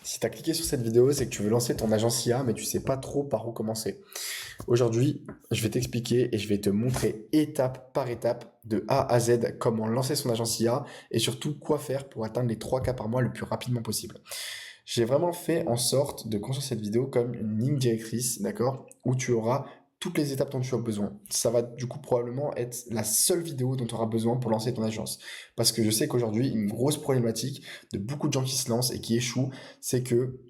Si tu as cliqué sur cette vidéo, c'est que tu veux lancer ton agence IA, mais tu sais pas trop par où commencer. Aujourd'hui, je vais t'expliquer et je vais te montrer étape par étape, de A à Z, comment lancer son agence IA et surtout quoi faire pour atteindre les 3K par mois le plus rapidement possible. J'ai vraiment fait en sorte de construire cette vidéo comme une ligne directrice, d'accord, où tu auras toutes les étapes dont tu as besoin. Ça va du coup probablement être la seule vidéo dont tu auras besoin pour lancer ton agence. Parce que je sais qu'aujourd'hui, une grosse problématique de beaucoup de gens qui se lancent et qui échouent, c'est que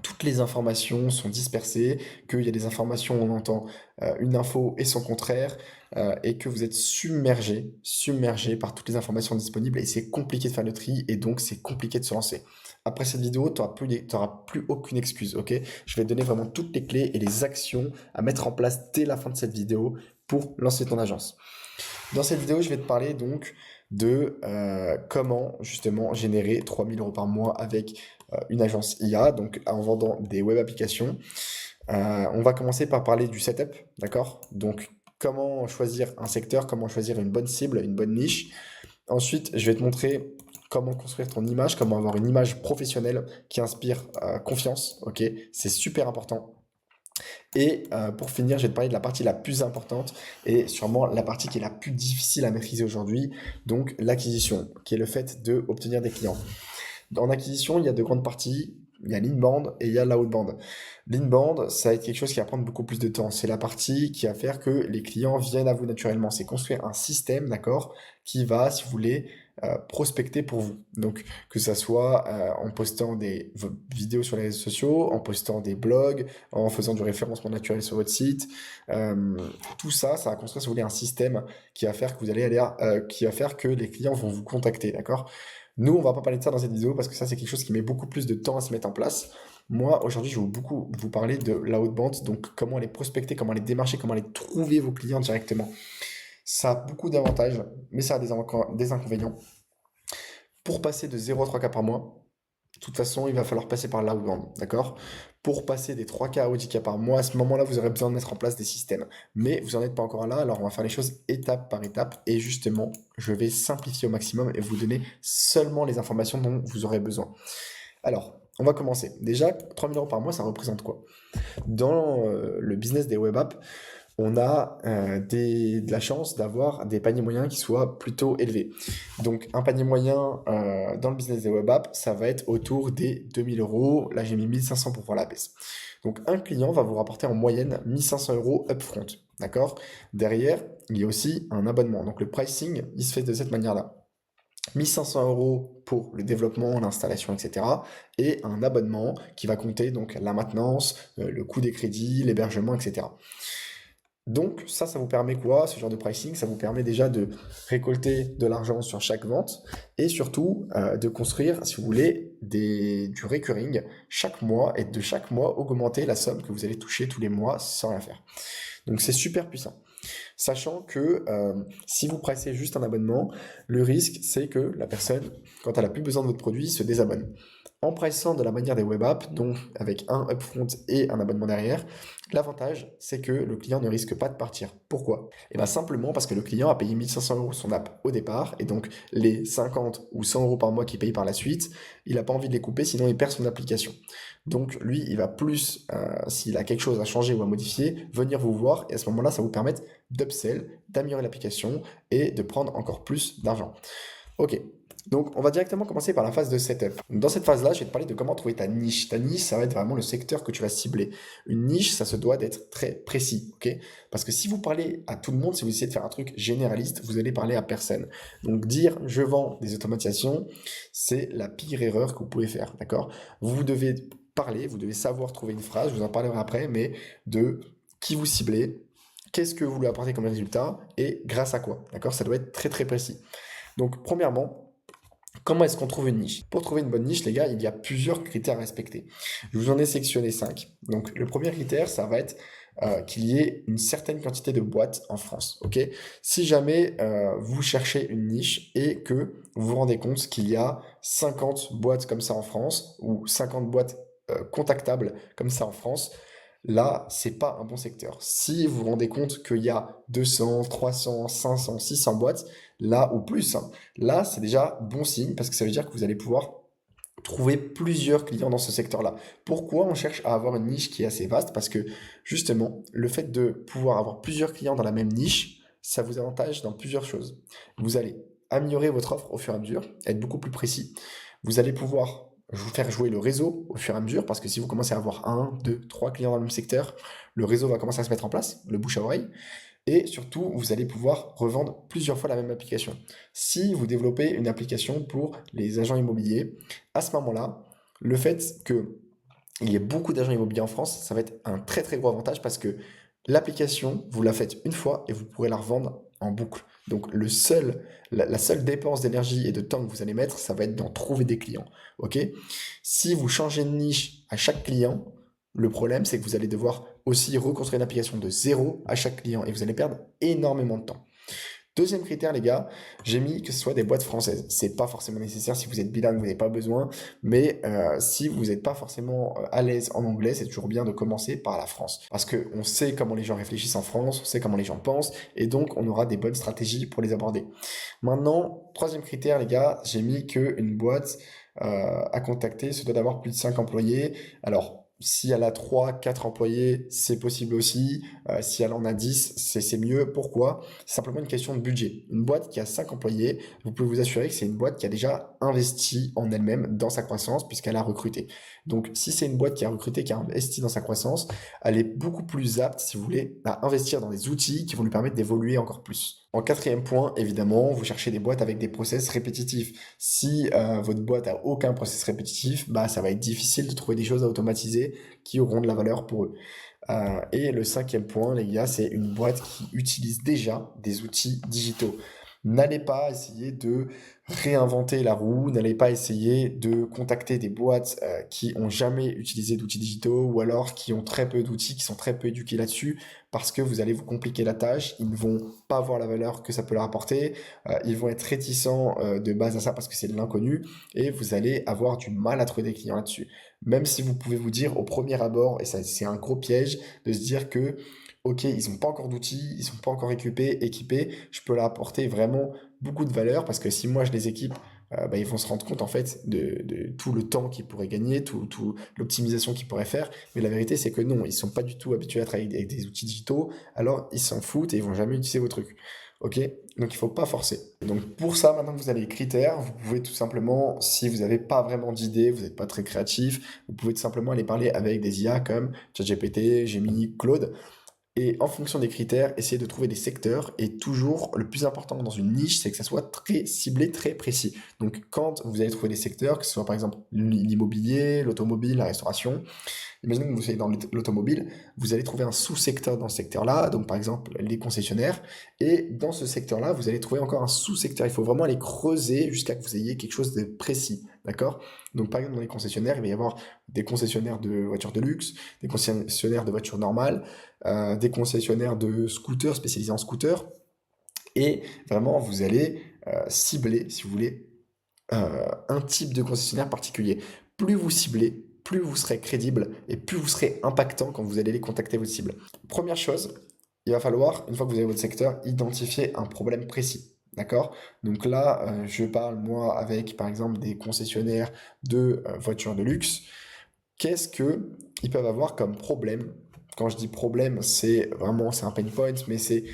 toutes les informations sont dispersées, qu'il y a des informations, on entend une info et son contraire, et que vous êtes submergé par toutes les informations disponibles, et c'est compliqué de faire le tri, et donc c'est compliqué de se lancer. Après cette vidéo, tu n'auras plus aucune excuse, ok? Je vais te donner vraiment toutes les clés et les actions à mettre en place dès la fin de cette vidéo pour lancer ton agence. Dans cette vidéo, je vais te parler donc de comment justement générer 3 000 € par mois avec une agence IA, donc en vendant des web applications. On va commencer par parler du setup, d'accord? Donc comment choisir un secteur, comment choisir une bonne cible, une bonne niche. Ensuite, je vais te montrer comment construire ton image, comment avoir une image professionnelle qui inspire confiance, ok? C'est super important. Et pour finir, je vais te parler de la partie la plus importante et sûrement la partie qui est la plus difficile à maîtriser aujourd'hui, donc l'acquisition, qui est le fait d'obtenir des clients. En acquisition, il y a deux grandes parties. Il y a l'inbound et il y a l'outbound. L'inbound, ça va être quelque chose qui va prendre beaucoup plus de temps. C'est la partie qui va faire que les clients viennent à vous naturellement. C'est construire un système, d'accord, qui va, si vous voulez, prospecter pour vous. Donc, que ça soit en postant des vidéos sur les réseaux sociaux, en postant des blogs, en faisant du référencement naturel sur votre site. Euh, Tout ça, ça va construire, si vous voulez, un système qui va faire que vous allez aller qui va faire que les clients vont vous contacter, d'accord? Nous, on va pas parler de ça dans cette vidéo parce que ça, c'est quelque chose qui met beaucoup plus de temps à se mettre en place. Moi, aujourd'hui, je vais beaucoup vous parler de l'outbound, donc comment les prospecter, comment les démarcher, comment les trouver vos clients directement. Ça a beaucoup d'avantages, mais ça a des inconvénients. Pour passer de 0 à 3K par mois, de toute façon, il va falloir passer par l'outbound, d'accord? Pour passer des 3K au 10K par mois, à ce moment-là, vous aurez besoin de mettre en place des systèmes. Mais vous n'en êtes pas encore là, alors on va faire les choses étape par étape. Et justement, je vais simplifier au maximum et vous donner seulement les informations dont vous aurez besoin. Alors, on va commencer. Déjà, 3 000 € par mois, ça représente quoi? Dans le business des web apps, on a de la chance d'avoir des paniers moyens qui soient plutôt élevés. Donc un panier moyen dans le business des web apps, ça va être autour des 2 000 €. Là, j'ai mis 1 500 pour voir la baisse. Donc un client va vous rapporter en moyenne 1 500 € upfront. D'accord? Derrière, il y a aussi un abonnement. Donc le pricing, il se fait de cette manière-là. 1 500 € pour le développement, l'installation, etc. Et un abonnement qui va compter donc la maintenance, le coût des crédits, l'hébergement, etc. Donc ça vous permet quoi, ce genre de pricing? Ça vous permet déjà de récolter de l'argent sur chaque vente et surtout de construire, si vous voulez, du recurring chaque mois et de chaque mois augmenter la somme que vous allez toucher tous les mois sans rien faire. Donc c'est super puissant. Sachant que si vous pricez juste un abonnement, le risque c'est que la personne, quand elle a plus besoin de votre produit, se désabonne. En pricing de la manière des web apps, donc avec un upfront et un abonnement derrière, l'avantage c'est que le client ne risque pas de partir. Pourquoi? Et bien simplement parce que le client a payé 1 500 € son app au départ, et donc les 50 ou 100 € par mois qu'il paye par la suite, il n'a pas envie de les couper, sinon il perd son application. Donc lui, il va plus, s'il a quelque chose à changer ou à modifier, venir vous voir, et à ce moment-là, ça vous permet d'upsell, d'améliorer l'application et de prendre encore plus d'argent. Ok, donc on va directement commencer par la phase de setup. Dans cette phase-là, je vais te parler de comment trouver ta niche. Ta niche, ça va être vraiment le secteur que tu vas cibler. Une niche, ça se doit d'être très précis, ok? Parce que si vous parlez à tout le monde, si vous essayez de faire un truc généraliste, vous allez parler à personne. Donc dire je vends des automatisations, c'est la pire erreur que vous pouvez faire, d'accord? Vous devez parler, vous devez savoir trouver une phrase, je vous en parlerai après, mais de qui vous ciblez, qu'est-ce que vous lui apportez comme résultat et grâce à quoi, d'accord? Ça doit être très très précis. Donc, premièrement, comment est-ce qu'on trouve une niche? Pour trouver une bonne niche, les gars, il y a plusieurs critères à respecter. Je vous en ai sélectionné 5. Donc, le premier critère, ça va être qu'il y ait une certaine quantité de boîtes en France. Ok? Si jamais vous cherchez une niche et que vous vous rendez compte qu'il y a 50 boîtes comme ça en France ou 50 boîtes contactables comme ça en France, là, c'est pas un bon secteur. Si vous vous rendez compte qu'il y a 200, 300, 500, 600 boîtes, là ou plus, hein, là c'est déjà bon signe parce que ça veut dire que vous allez pouvoir trouver plusieurs clients dans ce secteur-là. Pourquoi on cherche à avoir une niche qui est assez vaste? Parce que justement, le fait de pouvoir avoir plusieurs clients dans la même niche, ça vous avantage dans plusieurs choses. Vous allez améliorer votre offre au fur et à mesure, être beaucoup plus précis. Vous allez pouvoir vous faire jouer le réseau au fur et à mesure, parce que si vous commencez à avoir un, deux, trois clients dans le même secteur, le réseau va commencer à se mettre en place, le bouche à oreille. Et surtout, vous allez pouvoir revendre plusieurs fois la même application. Si vous développez une application pour les agents immobiliers, à ce moment-là, le fait qu'il y ait beaucoup d'agents immobiliers en France, ça va être un très très gros avantage parce que l'application, vous la faites une fois et vous pourrez la revendre en boucle. Donc la seule dépense d'énergie et de temps que vous allez mettre, ça va être d'en trouver des clients. Ok? Si vous changez de niche à chaque client, le problème c'est que vous allez devoir aussi reconstruire une application de zéro à chaque client et vous allez perdre énormément de temps. Deuxième critère, les gars, j'ai mis que ce soit des boîtes françaises. C'est pas forcément nécessaire si vous êtes bilingue, vous n'avez pas besoin. Mais si vous n'êtes pas forcément à l'aise en anglais, c'est toujours bien de commencer par la France. Parce qu'on sait comment les gens réfléchissent en France, on sait comment les gens pensent, et donc on aura des bonnes stratégies pour les aborder. Maintenant, troisième critère, les gars, j'ai mis qu'une boîte à contacter se doit d'avoir plus de 5 employés. Alors, si elle a 3, 4 employés, c'est possible aussi. Si elle en a 10, c'est mieux. Pourquoi? C'est simplement une question de budget. Une boîte qui a 5 employés, vous pouvez vous assurer que c'est une boîte qui a déjà investi en elle-même dans sa croissance puisqu'elle a recruté. Donc, si c'est une boîte qui a recruté, qui a investi dans sa croissance, elle est beaucoup plus apte, si vous voulez, à investir dans des outils qui vont lui permettre d'évoluer encore plus. En quatrième point, évidemment, vous cherchez des boîtes avec des process répétitifs. Si votre boîte a aucun process répétitif, bah, ça va être difficile de trouver des choses à automatiser qui auront de la valeur pour eux. Et le cinquième point, les gars, c'est une boîte qui utilise déjà des outils digitaux. N'allez pas essayer de réinventer la roue, n'allez pas essayer de contacter des boîtes qui ont jamais utilisé d'outils digitaux ou alors qui ont très peu d'outils, qui sont très peu éduqués là-dessus, parce que vous allez vous compliquer la tâche, ils ne vont pas voir la valeur que ça peut leur apporter, ils vont être réticents de base à ça parce que c'est de l'inconnu, et vous allez avoir du mal à trouver des clients là-dessus. Même si vous pouvez vous dire au premier abord, et ça c'est un gros piège, de se dire que ok, ils n'ont pas encore d'outils, ils sont pas encore équipés, je peux leur apporter vraiment beaucoup de valeur parce que si moi je les équipe, bah, ils vont se rendre compte en fait de tout le temps qu'ils pourraient gagner, tout l'optimisation qu'ils pourraient faire. Mais la vérité c'est que non, ils sont pas du tout habitués à travailler avec des outils digitaux, alors ils s'en foutent et ils vont jamais utiliser vos trucs. Ok? Donc il faut pas forcer. Donc pour ça, maintenant que vous avez les critères, vous pouvez tout simplement, si vous n'avez pas vraiment d'idées, vous n'êtes pas très créatif, vous pouvez tout simplement aller parler avec des IA comme ChatGPT, Gemini, Claude. Et en fonction des critères, essayer de trouver des secteurs. Et toujours, le plus important dans une niche, c'est que ça soit très ciblé, très précis. Donc, quand vous allez trouver des secteurs, que ce soit par exemple l'immobilier, l'automobile, la restauration, imaginez que vous soyez dans l'automobile, vous allez trouver un sous-secteur dans ce secteur-là, donc par exemple les concessionnaires, et dans ce secteur-là, vous allez trouver encore un sous-secteur. Il faut vraiment aller creuser jusqu'à que vous ayez quelque chose de précis, d'accord? Donc par exemple dans les concessionnaires, il va y avoir des concessionnaires de voitures de luxe, des concessionnaires de voitures normales, des concessionnaires de scooters spécialisés en scooters, et vraiment vous allez cibler, si vous voulez, un type de concessionnaire particulier. Plus vous ciblez, plus vous serez crédible et plus vous serez impactant quand vous allez les contacter votre cible. Première chose, il va falloir, une fois que vous avez votre secteur, identifier un problème précis. D'accord? Donc là, je parle moi avec par exemple des concessionnaires de voitures de luxe. Qu'est-ce que ils peuvent avoir comme problème? Quand je dis problème, c'est vraiment c'est un pain point, mais c'est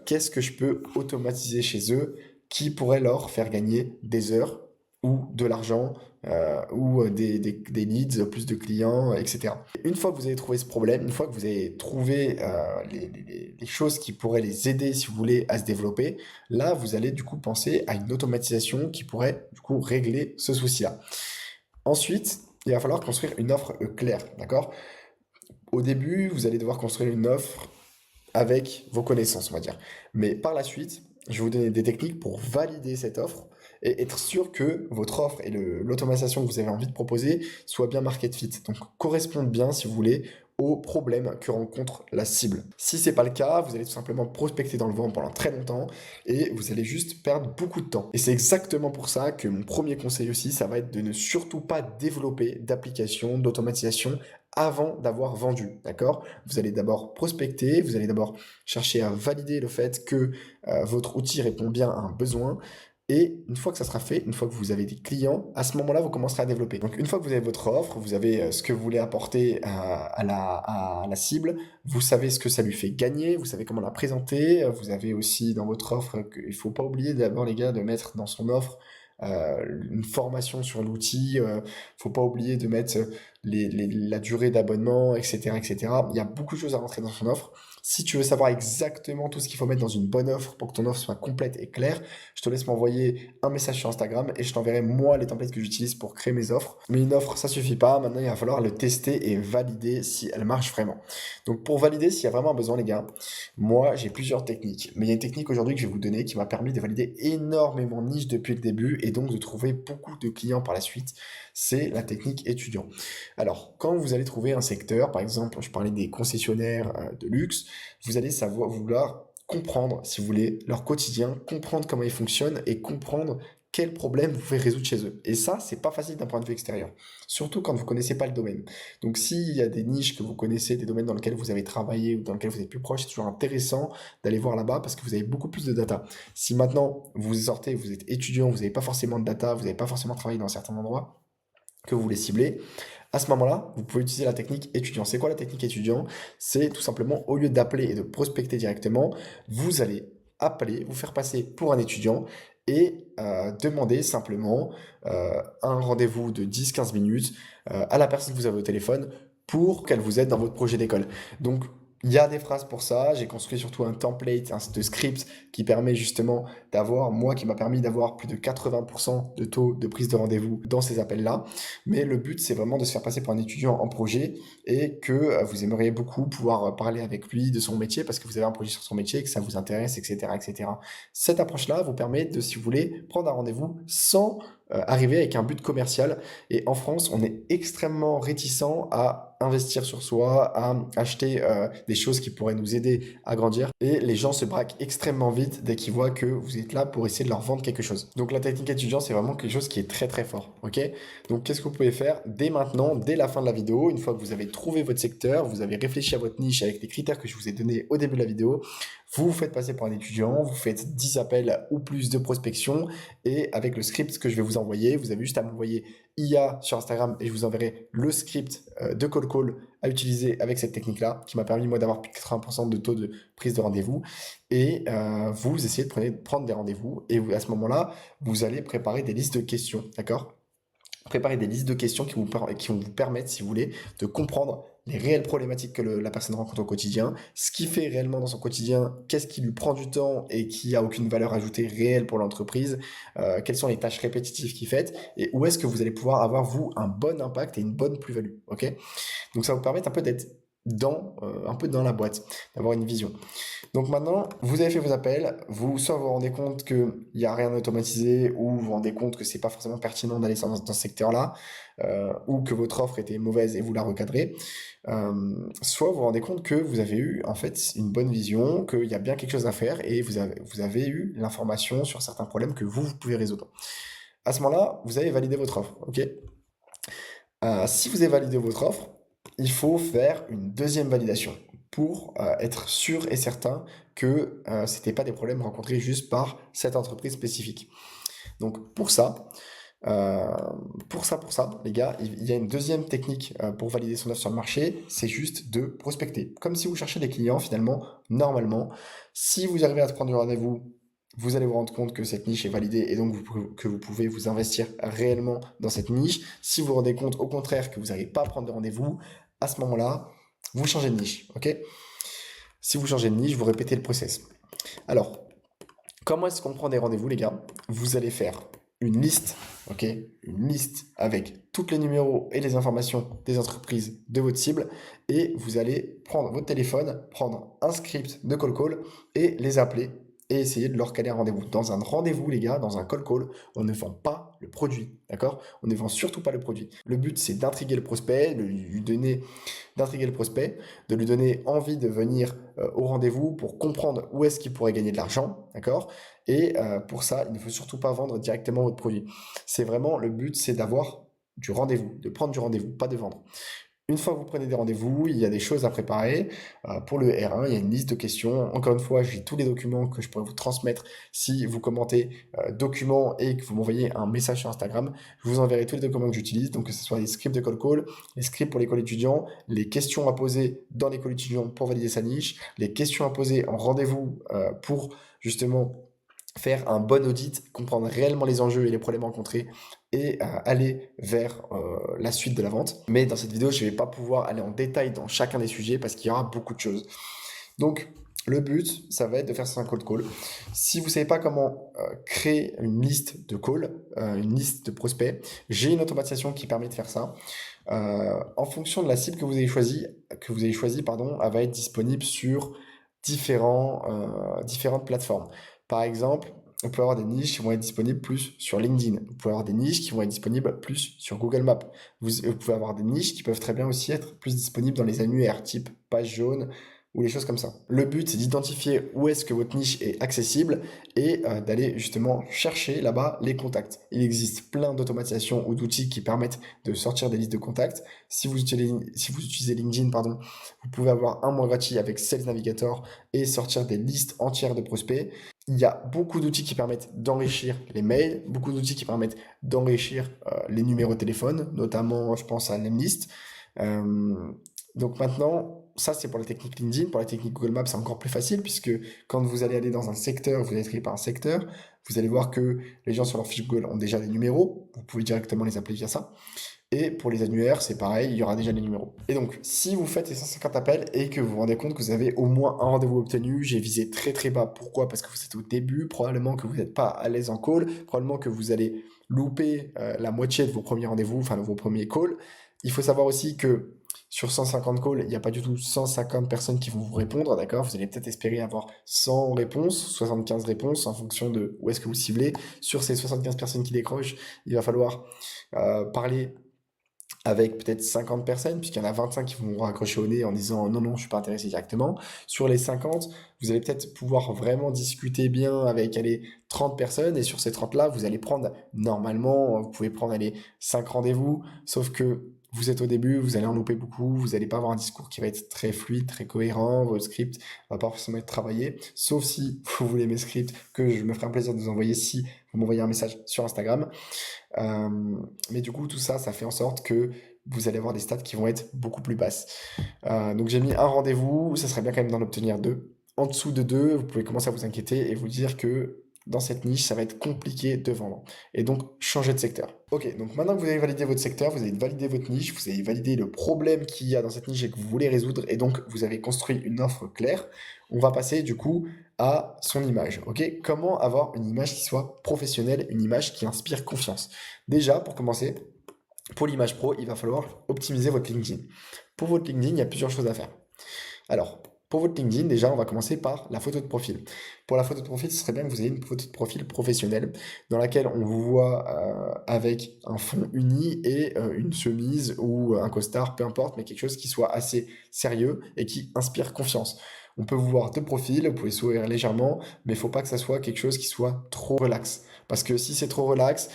qu'est-ce que je peux automatiser chez eux qui pourrait leur faire gagner des heures ou de l'argent ou des leads, plus de clients, etc. Une fois que vous avez trouvé ce problème, une fois que vous avez trouvé les choses qui pourraient les aider, si vous voulez, à se développer, là, vous allez du coup penser à une automatisation qui pourrait du coup régler ce souci-là. Ensuite, il va falloir construire une offre claire, d'accord? Au début, vous allez devoir construire une offre avec vos connaissances, on va dire. Mais par la suite, je vais vous donner des techniques pour valider cette offre et être sûr que votre offre et l'automatisation que vous avez envie de proposer soient bien market fit. Donc correspondent bien, si vous voulez, aux problèmes que rencontre la cible. Si c'est pas le cas, vous allez tout simplement prospecter dans le vent pendant très longtemps et vous allez juste perdre beaucoup de temps. Et c'est exactement pour ça que mon premier conseil aussi, ça va être de ne surtout pas développer d'applications, d'automatisation avant d'avoir vendu, d'accord? Vous allez d'abord prospecter, vous allez d'abord chercher à valider le fait que votre outil répond bien à un besoin. Et une fois que ça sera fait, une fois que vous avez des clients, à ce moment-là, vous commencerez à développer. Donc une fois que vous avez votre offre, vous avez ce que vous voulez apporter à la cible, vous savez ce que ça lui fait gagner, vous savez comment la présenter, vous avez aussi dans votre offre qu'il ne faut pas oublier d'abord les gars de mettre dans son offre une formation sur l'outil, faut pas oublier de mettre la durée d'abonnement, etc., etc. Il y a beaucoup de choses à rentrer dans son offre. Si tu veux savoir exactement tout ce qu'il faut mettre dans une bonne offre pour que ton offre soit complète et claire, je te laisse m'envoyer un message sur Instagram et je t'enverrai moi les templates que j'utilise pour créer mes offres. Mais une offre, ça suffit pas. Maintenant, il va falloir le tester et valider si elle marche vraiment. Donc pour valider s'il y a vraiment un besoin, les gars, moi j'ai plusieurs techniques. Mais il y a une technique aujourd'hui que je vais vous donner qui m'a permis de valider énormément de niches depuis le début et donc de trouver beaucoup de clients par la suite. C'est la technique étudiant. Alors, quand vous allez trouver un secteur, par exemple, je parlais des concessionnaires de luxe, vous allez vouloir comprendre, si vous voulez, leur quotidien, comprendre comment ils fonctionnent et comprendre quels problèmes vous pouvez résoudre chez eux. Et ça, c'est pas facile d'un point de vue extérieur, surtout quand vous connaissez pas le domaine. Donc, s'il y a des niches que vous connaissez, des domaines dans lesquels vous avez travaillé ou dans lesquels vous êtes plus proche, c'est toujours intéressant d'aller voir là-bas parce que vous avez beaucoup plus de data. Si maintenant vous sortez, vous êtes étudiant, vous n'avez pas forcément de data, vous n'avez pas forcément travaillé dans certains endroits que vous voulez cibler, à ce moment-là, vous pouvez utiliser la technique étudiant. C'est quoi la technique étudiant? C'est tout simplement, au lieu d'appeler et de prospecter directement, vous allez appeler, vous faire passer pour un étudiant et demander simplement un rendez-vous de 10-15 minutes à la personne que vous avez au téléphone pour qu'elle vous aide dans votre projet d'école. Donc, il y a des phrases pour ça. J'ai construit surtout un template, un de script qui permet justement qui m'a permis d'avoir plus de 80% de taux de prise de rendez-vous dans ces appels-là. Mais le but, c'est vraiment de se faire passer pour un étudiant en projet et que vous aimeriez beaucoup pouvoir parler avec lui de son métier parce que vous avez un projet sur son métier, que ça vous intéresse, etc., etc. Cette approche-là vous permet de, si vous voulez, prendre un rendez-vous sans arriver avec un but commercial. Et en France, on est extrêmement réticent à investir sur soi, à acheter des choses qui pourraient nous aider à grandir. Et les gens se braquent extrêmement vite dès qu'ils voient que vous êtes là pour essayer de leur vendre quelque chose. Donc la technique étudiant, c'est vraiment quelque chose qui est très très fort. Ok? Donc qu'est-ce que vous pouvez faire dès maintenant, dès la fin de la vidéo, une fois que vous avez trouvé votre secteur, vous avez réfléchi à votre niche avec les critères que je vous ai donnés au début de la vidéo, vous vous faites passer pour un étudiant, vous faites 10 appels ou plus de prospection et avec le script que je vais vous envoyer, vous avez juste à m'envoyer IA sur Instagram et je vous enverrai le script de call à utiliser avec cette technique-là qui m'a permis moi d'avoir plus de 80% de taux de prise de rendez-vous et vous essayez de prendre des rendez-vous et à ce moment-là, vous allez préparer des listes de questions, d'accord? Préparer des listes de questions qui vont vous permettre, si vous voulez, de comprendre les réelles problématiques que la personne rencontre au quotidien, ce qu'il fait réellement dans son quotidien, qu'est-ce qui lui prend du temps et qui a aucune valeur ajoutée réelle pour l'entreprise, quelles sont les tâches répétitives qu'il fait et où est-ce que vous allez pouvoir avoir, vous, un bon impact et une bonne plus-value. Ok? Donc ça va vous permettre un peu d'être un peu dans la boîte, d'avoir une vision. Donc maintenant, vous avez fait vos appels, soit vous vous rendez compte qu'il n'y a rien d'automatisé, ou vous vous rendez compte que c'est pas forcément pertinent d'aller dans ce secteur-là, ou que votre offre était mauvaise et vous la recadrez, soit vous vous rendez compte que vous avez eu en fait une bonne vision, qu'il y a bien quelque chose à faire et vous avez eu l'information sur certains problèmes que vous pouvez résoudre. À ce moment-là, vous avez validé votre offre, ok? Si vous avez validé votre offre, il faut faire une deuxième validation pour être sûr et certain que ce n'était pas des problèmes rencontrés juste par cette entreprise spécifique. Donc pour ça, les gars, il y a une deuxième technique pour valider son offre sur le marché, c'est juste de prospecter. Comme si vous cherchez des clients, finalement, normalement, si vous arrivez à prendre du rendez-vous, vous allez vous rendre compte que cette niche est validée et donc que vous pouvez vous investir réellement dans cette niche. Si vous vous rendez compte, au contraire, que vous n'arrivez pas à prendre de rendez-vous, à ce moment-là, vous changez de niche. Ok? Si vous changez de niche, vous répétez le process. Alors, comment est-ce qu'on prend des rendez-vous, les gars? Vous allez faire une liste, ok? Une liste avec tous les numéros et les informations des entreprises de votre cible et vous allez prendre votre téléphone, prendre un script de call et les appeler et essayer de leur caler un rendez-vous. Dans un rendez-vous, les gars, dans un call, on ne vend pas le produit, d'accord? On ne vend surtout pas le produit. Le but, c'est d'intriguer le prospect, d'intriguer le prospect, de lui donner envie de venir au rendez-vous pour comprendre où est-ce qu'il pourrait gagner de l'argent, d'accord? Et pour ça, il ne faut surtout pas vendre directement votre produit. C'est vraiment le but, c'est d'avoir du rendez-vous, de prendre du rendez-vous, pas de vendre. Une fois que vous prenez des rendez-vous, il y a des choses à préparer. Pour le R1, il y a une liste de questions. Encore une fois, j'ai tous les documents que je pourrais vous transmettre si vous commentez documents et que vous m'envoyez un message sur Instagram. Je vous enverrai tous les documents que j'utilise, donc que ce soit les scripts de call, les scripts pour l'école étudiant, les questions à poser dans l'école étudiant pour valider sa niche, les questions à poser en rendez-vous pour justement faire un bon audit, comprendre réellement les enjeux et les problèmes rencontrés et aller vers la suite de la vente. Mais dans cette vidéo, je ne vais pas pouvoir aller en détail dans chacun des sujets parce qu'il y aura beaucoup de choses. Donc, le but, ça va être de faire ça un cold call. Si vous ne savez pas comment créer une liste de calls, une liste de prospects, j'ai une automatisation qui permet de faire ça. En fonction de la cible que vous avez choisie, pardon, elle va être disponible sur différentes plateformes. Par exemple, vous pouvez avoir des niches qui vont être disponibles plus sur LinkedIn. Vous pouvez avoir des niches qui vont être disponibles plus sur Google Maps. Vous pouvez avoir des niches qui peuvent très bien aussi être plus disponibles dans les annuaires, type page jaune ou les choses comme ça. Le but, c'est d'identifier où est-ce que votre niche est accessible et d'aller justement chercher là-bas les contacts. Il existe plein d'automatisations ou d'outils qui permettent de sortir des listes de contacts. Si vous utilisez LinkedIn, pardon, vous pouvez avoir un mois gratuit avec Sales Navigator et sortir des listes entières de prospects. Il y a beaucoup d'outils qui permettent d'enrichir les mails, beaucoup d'outils qui permettent d'enrichir les numéros de téléphone, notamment, je pense à Lemlist. Donc maintenant, ça c'est pour la technique LinkedIn. Pour la technique Google Maps, c'est encore plus facile puisque quand vous allez aller dans un secteur, vous allez trier par un secteur, vous allez voir que les gens sur leur fiche Google ont déjà des numéros. Vous pouvez directement les appeler via ça. Et pour les annuaires, c'est pareil, il y aura déjà les numéros. Et donc, si vous faites les 150 appels et que vous vous rendez compte que vous avez au moins un rendez-vous obtenu, j'ai visé très très bas. Pourquoi? Parce que vous êtes au début, probablement que vous n'êtes pas à l'aise en call, probablement que vous allez louper la moitié de vos premiers rendez-vous, enfin de vos premiers calls. Il faut savoir aussi que sur 150 calls, il n'y a pas du tout 150 personnes qui vont vous répondre, d'accord? Vous allez peut-être espérer avoir 100 réponses, 75 réponses en fonction de où est-ce que vous ciblez. Sur ces 75 personnes qui décrochent, il va falloir parler avec peut-être 50 personnes, puisqu'il y en a 25 qui vont raccrocher au nez en disant non, non, je ne suis pas intéressé directement. Sur les 50, vous allez peut-être pouvoir vraiment discuter bien avec allez, 30 personnes, et sur ces 30-là, vous allez prendre normalement, vous pouvez prendre allez, 5 rendez-vous, sauf que vous êtes au début, vous allez en louper beaucoup, vous n'allez pas avoir un discours qui va être très fluide, très cohérent, votre script va pas forcément être travaillé, sauf si vous voulez mes scripts, que je me ferai un plaisir de vous envoyer si vous m'envoyez un message sur Instagram. Mais du coup, tout ça, ça fait en sorte que vous allez avoir des stats qui vont être beaucoup plus basses. Donc j'ai mis un rendez-vous, ça serait bien quand même d'en obtenir deux. En dessous de deux, vous pouvez commencer à vous inquiéter et vous dire que dans cette niche, ça va être compliqué de vendre. Et donc, changer de secteur. Ok, donc maintenant que vous avez validé votre secteur, vous avez validé votre niche, vous avez validé le problème qu'il y a dans cette niche et que vous voulez résoudre, et donc vous avez construit une offre claire, on va passer du coup à son image. Ok, comment avoir une image qui soit professionnelle, une image qui inspire confiance. Déjà, pour commencer, pour l'image pro, il va falloir optimiser votre LinkedIn. Pour votre LinkedIn, il y a plusieurs choses à faire. Alors, pour votre LinkedIn, déjà, on va commencer par la photo de profil. Pour la photo de profil, ce serait bien que vous ayez une photo de profil professionnelle dans laquelle on vous voit avec un fond uni et une chemise ou un costard, peu importe, mais quelque chose qui soit assez sérieux et qui inspire confiance. On peut vous voir de profil, vous pouvez sourire légèrement, mais il ne faut pas que ça soit quelque chose qui soit trop relax. Parce que si c'est trop relax,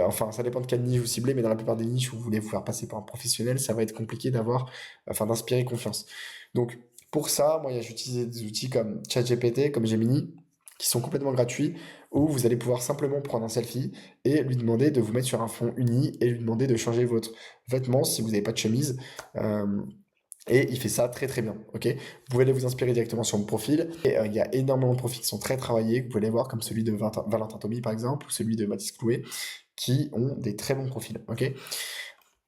enfin, ça dépend de quelle niche vous ciblez, mais dans la plupart des niches où vous voulez vous faire passer par un professionnel, ça va être compliqué d'inspirer confiance. Donc, pour ça, moi, j'utilise des outils comme ChatGPT, comme Gemini, qui sont complètement gratuits, où vous allez pouvoir simplement prendre un selfie et lui demander de vous mettre sur un fond uni et lui demander de changer votre vêtement si vous n'avez pas de chemise. Et il fait ça très très bien, ok? Vous pouvez aller vous inspirer directement sur mon profil. Et il y a énormément de profils qui sont très travaillés, que vous pouvez les voir, comme celui de Valentin Tommy par exemple, ou celui de Mathis Clouet, qui ont des très bons profils, ok?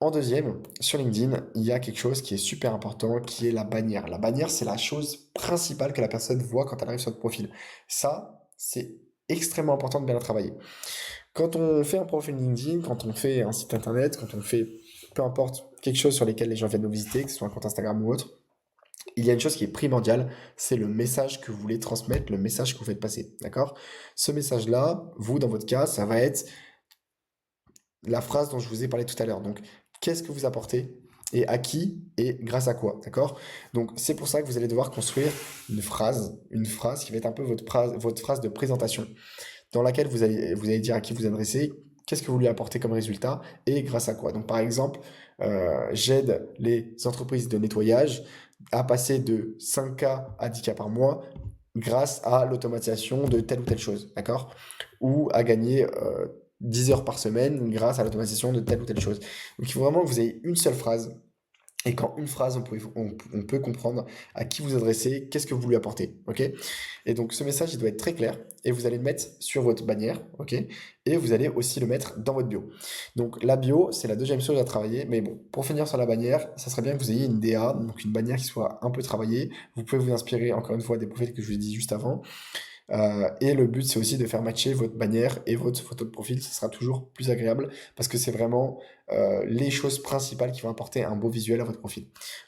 En deuxième, sur LinkedIn, il y a quelque chose qui est super important, qui est la bannière. La bannière, c'est la chose principale que la personne voit quand elle arrive sur votre profil. Ça, c'est extrêmement important de bien la travailler. Quand on fait un profil LinkedIn, quand on fait un site internet, quand on fait peu importe quelque chose sur lesquels les gens viennent nous visiter, que ce soit un compte Instagram ou autre, il y a une chose qui est primordiale, c'est le message que vous voulez transmettre, le message que vous faites passer, d'accord? Ce message-là, vous, dans votre cas, ça va être la phrase dont je vous ai parlé tout à l'heure. Donc, qu'est-ce que vous apportez et à qui et grâce à quoi, d'accord? Donc, c'est pour ça que vous allez devoir construire une phrase qui va être un peu votre phrase de présentation, dans laquelle vous allez dire à qui vous adressez, qu'est-ce que vous lui apportez comme résultat et grâce à quoi. Donc, par exemple, j'aide les entreprises de nettoyage à passer de 5K à 10K par mois grâce à l'automatisation de telle ou telle chose, d'accord? Ou à gagner 10 heures par semaine grâce à l'automatisation de telle ou telle chose. Donc il faut vraiment que vous ayez une seule phrase et qu'en une phrase, on peut comprendre à qui vous adressez, qu'est-ce que vous lui apportez, ok? Et donc ce message, il doit être très clair et vous allez le mettre sur votre bannière, ok? Et vous allez aussi le mettre dans votre bio. Donc la bio, c'est la deuxième chose à travailler, mais bon, pour finir sur la bannière, ça serait bien que vous ayez une DA, donc une bannière qui soit un peu travaillée. Vous pouvez vous inspirer encore une fois des profils que je vous ai dit juste avant. Et le but, c'est aussi de faire matcher votre bannière et votre photo de profil. Ce sera toujours plus agréable parce que c'est vraiment les choses principales qui vont apporter un beau visuel à votre profil.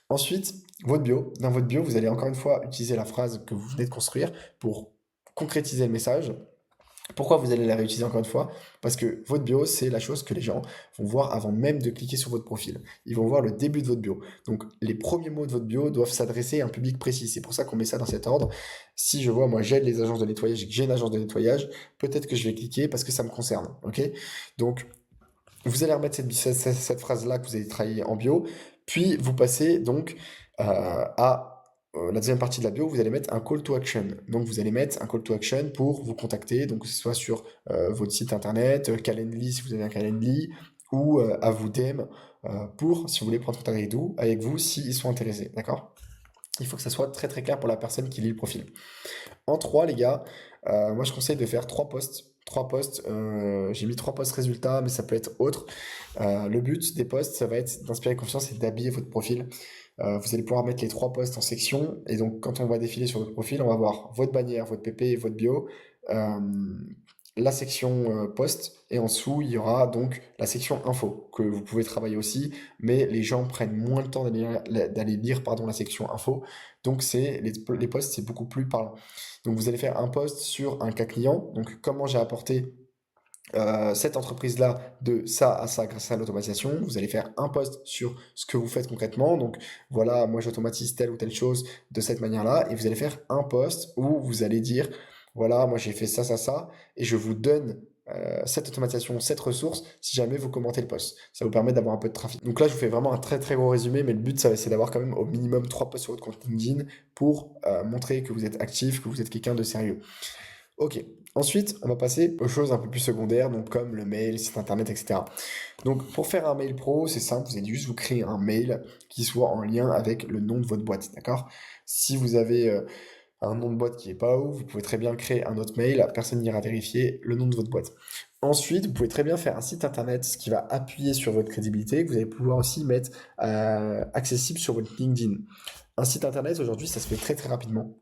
Ensuite, votre bio. Dans votre bio, vous allez encore une fois utiliser la phrase que vous venez de construire pour concrétiser le message. Pourquoi vous allez la réutiliser encore une fois? Parce que votre bio, c'est la chose que les gens vont voir avant même de cliquer sur votre profil. Ils vont voir le début de votre bio. Donc, les premiers mots de votre bio doivent s'adresser à un public précis. C'est pour ça qu'on met ça dans cet ordre. Si je vois, moi, j'aide les agences de nettoyage et que j'ai une agence de nettoyage, peut-être que je vais cliquer parce que ça me concerne. Ok? Donc, vous allez remettre cette phrase-là que vous avez travaillé en bio, puis vous passez donc à la deuxième partie de la bio, vous allez mettre un call to action. Donc vous allez mettre un call to action pour vous contacter, donc que ce soit sur votre site internet, Calendly si vous avez un Calendly, ou à vous DM pour, si vous voulez prendre contact avec vous s'ils sont intéressés, d'accord? Il faut que ça soit très très clair pour la personne qui lit le profil. En 3, les gars, moi je conseille de faire 3 posts. 3 posts, j'ai mis 3 posts résultats, mais ça peut être autre. Le but des posts, ça va être d'inspirer confiance et d'habiller votre profil. Vous allez pouvoir mettre les 3 posts en section. Et donc, quand on va défiler sur votre profil, on va voir votre bannière, votre PP et votre bio. euh, la section post et en dessous il y aura donc la section info que vous pouvez travailler aussi, mais les gens prennent moins le temps d'aller lire pardon, la section info, donc les posts c'est beaucoup plus parlant. Donc vous allez faire un post sur un cas client, donc comment j'ai apporté cette entreprise-là de ça à ça grâce à l'automatisation. Vous allez faire un post sur ce que vous faites concrètement. Donc voilà, moi j'automatise telle ou telle chose de cette manière-là. Et vous allez faire un post où vous allez dire, voilà, moi j'ai fait ça, ça, ça. Et je vous donne cette automatisation, cette ressource, si jamais vous commentez le post. Ça vous permet d'avoir un peu de trafic. Donc là, je vous fais vraiment un très très gros résumé, mais le but, c'est d'avoir quand même au minimum 3 posts sur votre compte LinkedIn pour montrer que vous êtes actif, que vous êtes quelqu'un de sérieux. Ok. Ensuite, on va passer aux choses un peu plus secondaires, donc comme le mail, site internet, etc. Donc, pour faire un mail pro, c'est simple, vous allez juste vous créer un mail qui soit en lien avec le nom de votre boîte, d'accord? Si vous avez un nom de boîte qui est pas ouf, vous pouvez très bien créer un autre mail, personne n'ira vérifier le nom de votre boîte. Ensuite, vous pouvez très bien faire un site internet, ce qui va appuyer sur votre crédibilité, que vous allez pouvoir aussi mettre accessible sur votre LinkedIn. Un site internet, aujourd'hui, ça se fait très très rapidement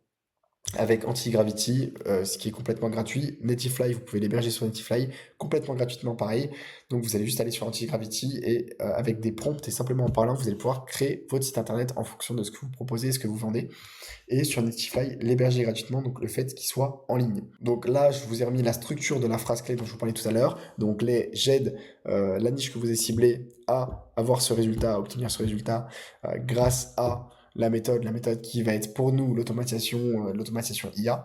avec Antigravity, ce qui est complètement gratuit. Netifly, vous pouvez l'héberger sur Netifly, complètement gratuitement pareil. Donc vous allez juste aller sur Antigravity et avec des prompts et simplement en parlant, vous allez pouvoir créer votre site internet en fonction de ce que vous proposez, ce que vous vendez. Et sur Netify, l'héberger gratuitement, donc le fait qu'il soit en ligne. Donc là, je vous ai remis la structure de la phrase clé dont je vous parlais tout à l'heure. Donc j'aide la niche que vous avez ciblée à avoir ce résultat, à obtenir ce résultat grâce à la méthode qui va être pour nous l'automatisation IA.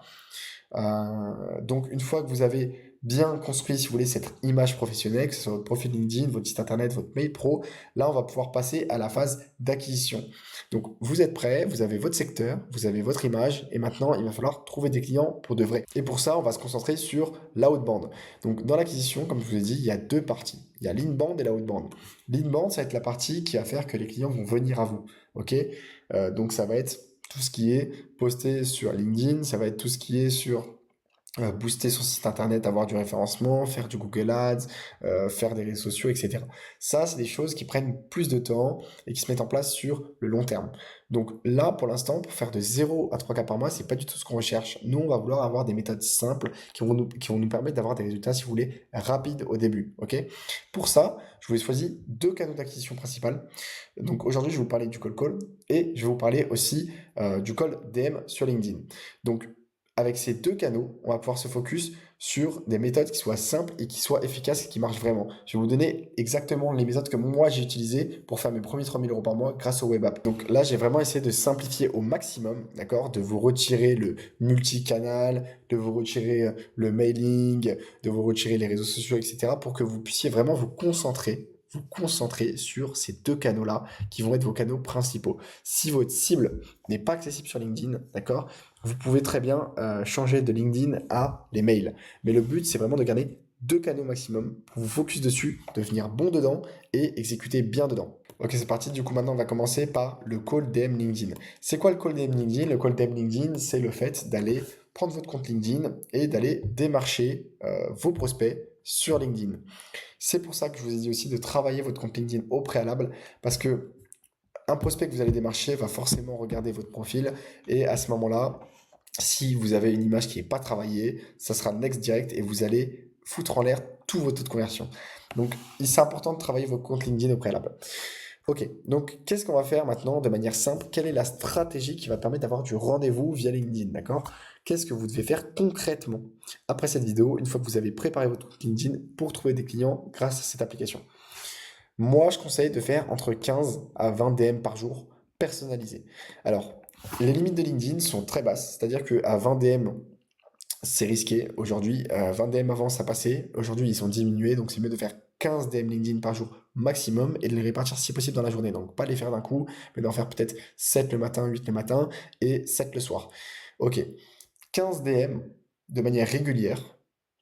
Donc une fois que vous avez bien construit, si vous voulez, cette image professionnelle, que ce soit votre profil LinkedIn, votre site internet, votre mail pro, là on va pouvoir passer à la phase d'acquisition. Donc vous êtes prêts, vous avez votre secteur, vous avez votre image, et maintenant il va falloir trouver des clients pour de vrai. Et pour ça, on va se concentrer sur l'outbound. Donc dans l'acquisition, comme je vous ai dit, il y a deux parties. Il y a l'inbound et l'outbound. L'inbound, ça va être la partie qui va faire que les clients vont venir à vous. Ok? Donc ça va être tout ce qui est posté sur LinkedIn, ça va être tout ce qui est sur booster son site internet, avoir du référencement, faire du Google Ads, faire des réseaux sociaux, etc. Ça, c'est des choses qui prennent plus de temps et qui se mettent en place sur le long terme. Donc là, pour l'instant, pour faire de 0 à 3 cas par mois, c'est pas du tout ce qu'on recherche. Nous, on va vouloir avoir des méthodes simples qui vont nous permettre d'avoir des résultats, si vous voulez, rapides au début. Ok? Pour ça, je vous ai choisi deux canaux d'acquisition principal. Donc aujourd'hui, je vais vous parler du call call et je vais vous parler aussi du call DM sur LinkedIn. Donc avec ces deux canaux, on va pouvoir se focus sur des méthodes qui soient simples et qui soient efficaces et qui marchent vraiment. Je vais vous donner exactement les méthodes que moi j'ai utilisées pour faire mes premiers 3 000 euros par mois grâce au web app. Donc là, j'ai vraiment essayé de simplifier au maximum, d'accord, de vous retirer le multicanal, de vous retirer le mailing, de vous retirer les réseaux sociaux, etc. pour que vous puissiez vraiment vous concentrer vous concentrer sur ces deux canaux-là qui vont être vos canaux principaux. Si votre cible n'est pas accessible sur LinkedIn, d'accord, vous pouvez très bien changer de LinkedIn à les mails. Mais le but, c'est vraiment de garder deux canaux maximum pour vous focus dessus, devenir bon dedans et exécuter bien dedans. Ok, c'est parti. Du coup, maintenant, on va commencer par le call DM LinkedIn. C'est quoi le call DM LinkedIn? Le call DM LinkedIn, c'est le fait d'aller prendre votre compte LinkedIn et d'aller démarcher vos prospects sur LinkedIn. C'est pour ça que je vous ai dit aussi de travailler votre compte LinkedIn au préalable parce que un prospect que vous allez démarcher va forcément regarder votre profil et à ce moment-là, si vous avez une image qui n'est pas travaillée, ça sera next direct et vous allez foutre en l'air tout votre taux de conversion. Donc, c'est important de travailler votre compte LinkedIn au préalable. Ok, donc qu'est-ce qu'on va faire maintenant de manière simple? Quelle est la stratégie qui va permettre d'avoir du rendez-vous via LinkedIn, d'accord? Qu'est-ce que vous devez faire concrètement après cette vidéo, une fois que vous avez préparé votre compte LinkedIn pour trouver des clients grâce à cette application? Moi, je conseille de faire entre 15 à 20 DM par jour personnalisés. Alors, les limites de LinkedIn sont très basses, c'est-à-dire qu'à 20 DM, c'est risqué. Aujourd'hui, 20 DM avant, ça passait. Aujourd'hui, ils sont diminués, donc c'est mieux de faire 15 DM LinkedIn par jour maximum et de les répartir si possible dans la journée. Donc, pas les faire d'un coup, mais d'en faire peut-être 7 le matin, 8 le matin et 7 le soir. Ok, 15 DM de manière régulière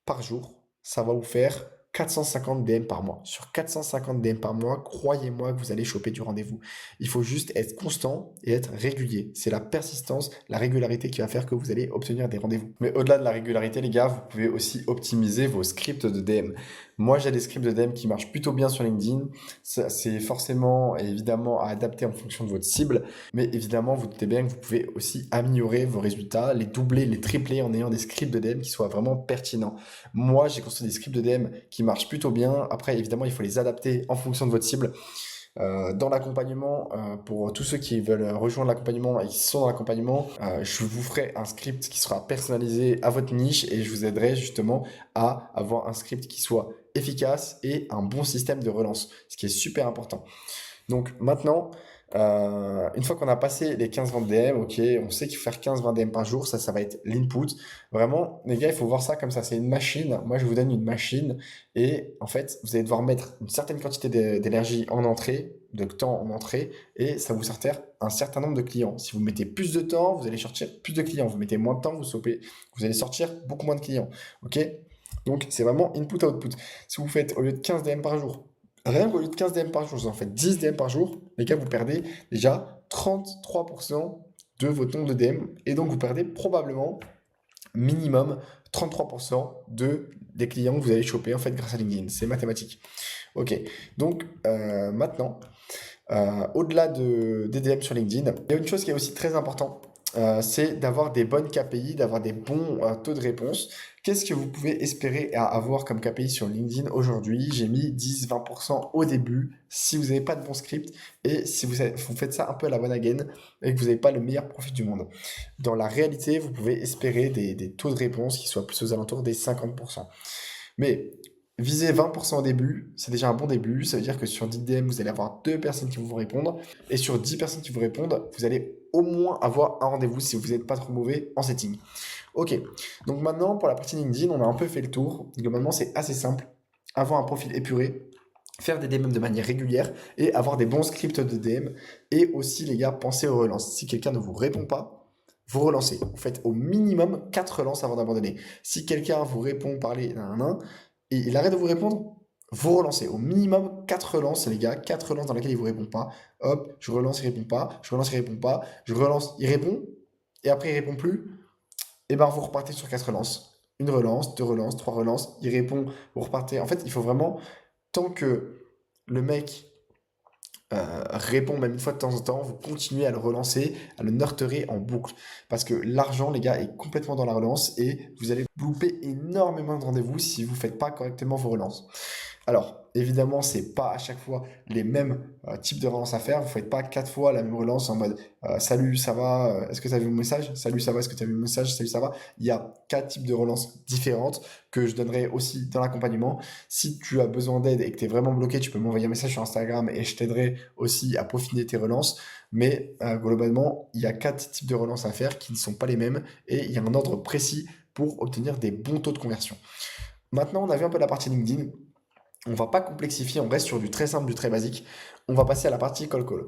par jour, ça va vous faire 450 DM par mois. Sur 450 DM par mois, croyez-moi que vous allez choper du rendez-vous. Il faut juste être constant et être régulier. C'est la persistance, la régularité qui va faire que vous allez obtenir des rendez-vous. Mais au-delà de la régularité, les gars, vous pouvez aussi optimiser vos scripts de DM. Moi, j'ai des scripts de DM qui marchent plutôt bien sur LinkedIn. C'est forcément et évidemment à adapter en fonction de votre cible. Mais évidemment, vous doutez bien que vous pouvez aussi améliorer vos résultats, les doubler, les tripler en ayant des scripts de DM qui soient vraiment pertinents. Moi, j'ai construit des scripts de DM qui marchent plutôt bien. Après, évidemment, il faut les adapter en fonction de votre cible. Dans l'accompagnement, pour tous ceux qui veulent rejoindre l'accompagnement et qui sont dans l'accompagnement, je vous ferai un script qui sera personnalisé à votre niche et je vous aiderai justement à avoir un script qui soit efficace et un bon système de relance, ce qui est super important. Donc maintenant, une fois qu'on a passé les 15-20 DM, ok, on sait qu'il faut faire 15-20 DM par jour, ça va être l'input. Vraiment, les gars, il faut voir ça comme ça, c'est une machine. Moi, je vous donne une machine et en fait, vous allez devoir mettre une certaine quantité d'énergie en entrée, de temps en entrée, et ça vous sortir un certain nombre de clients. Si vous mettez plus de temps, vous allez sortir plus de clients. Vous mettez moins de temps, vous allez sortir beaucoup moins de clients. Ok? Donc, c'est vraiment input-output. Si vous faites au lieu de 15 DM par jour, rien qu'au lieu de 15 DM par jour, vous en faites 10 DM par jour, les gars, vous perdez déjà 33% de votre nombre de DM. Et donc, vous perdez probablement minimum 33% des clients que vous allez choper en fait grâce à LinkedIn. C'est mathématique. Ok. Donc, maintenant, au-delà des DM sur LinkedIn, il y a une chose qui est aussi très importante. C'est d'avoir des bonnes KPI, d'avoir des bons taux de réponse. Qu'est-ce que vous pouvez espérer avoir comme KPI sur LinkedIn aujourd'hui? J'ai mis 10-20% au début si vous n'avez pas de bon script et si vous faites ça un peu à la one again et que vous n'avez pas le meilleur profit du monde. Dans la réalité, vous pouvez espérer des taux de réponse qui soient plus aux alentours des 50%. Mais viser 20% au début, c'est déjà un bon début. Ça veut dire que sur 10 DM, vous allez avoir 2 personnes qui vont vous répondre. Et sur 10 personnes qui vous répondent, vous allez au moins avoir un rendez-vous si vous n'êtes pas trop mauvais en setting. Ok, donc maintenant pour la partie LinkedIn, on a un peu fait le tour. Globalement, c'est assez simple. Avoir un profil épuré, faire des DM de manière régulière et avoir des bons scripts de DM. Et aussi, les gars, pensez aux relances. Si quelqu'un ne vous répond pas, vous relancez. Vous faites au minimum 4 relances avant d'abandonner. Si quelqu'un vous répond, parler, et il arrête de vous répondre, vous relancez. Au minimum 4 relances, les gars. 4 relances dans lesquelles il ne vous répond pas. Hop, je relance, il ne répond pas. Je relance, il ne répond pas. Je relance, il répond. Et après, il ne répond plus. Et ben vous repartez sur 4 relances. Une relance, deux relances, trois relances. Il répond, vous repartez. En fait, il faut vraiment, tant que le mec répond même une fois de temps en temps, vous continuez à le relancer, à le nurturer en boucle. Parce que l'argent, les gars, est complètement dans la relance et vous allez louper énormément de rendez-vous si vous ne faites pas correctement vos relances. Alors, évidemment, c'est pas à chaque fois les mêmes types de relances à faire. Vous ne faites pas 4 fois la même relance en mode salut, ça va, est-ce que tu as vu mon message? Salut, ça va, est-ce que tu as vu mon message? Salut, ça va. Il y a 4 types de relances différentes que je donnerai aussi dans l'accompagnement. Si tu as besoin d'aide et que tu es vraiment bloqué, tu peux m'envoyer un message sur Instagram et je t'aiderai aussi à peaufiner tes relances. Mais globalement, il y a 4 types de relances à faire qui ne sont pas les mêmes et il y a un ordre précis pour obtenir des bons taux de conversion. Maintenant, on a vu un peu la partie LinkedIn. On va pas complexifier, on reste sur du très simple, du très basique. On va passer à la partie call call.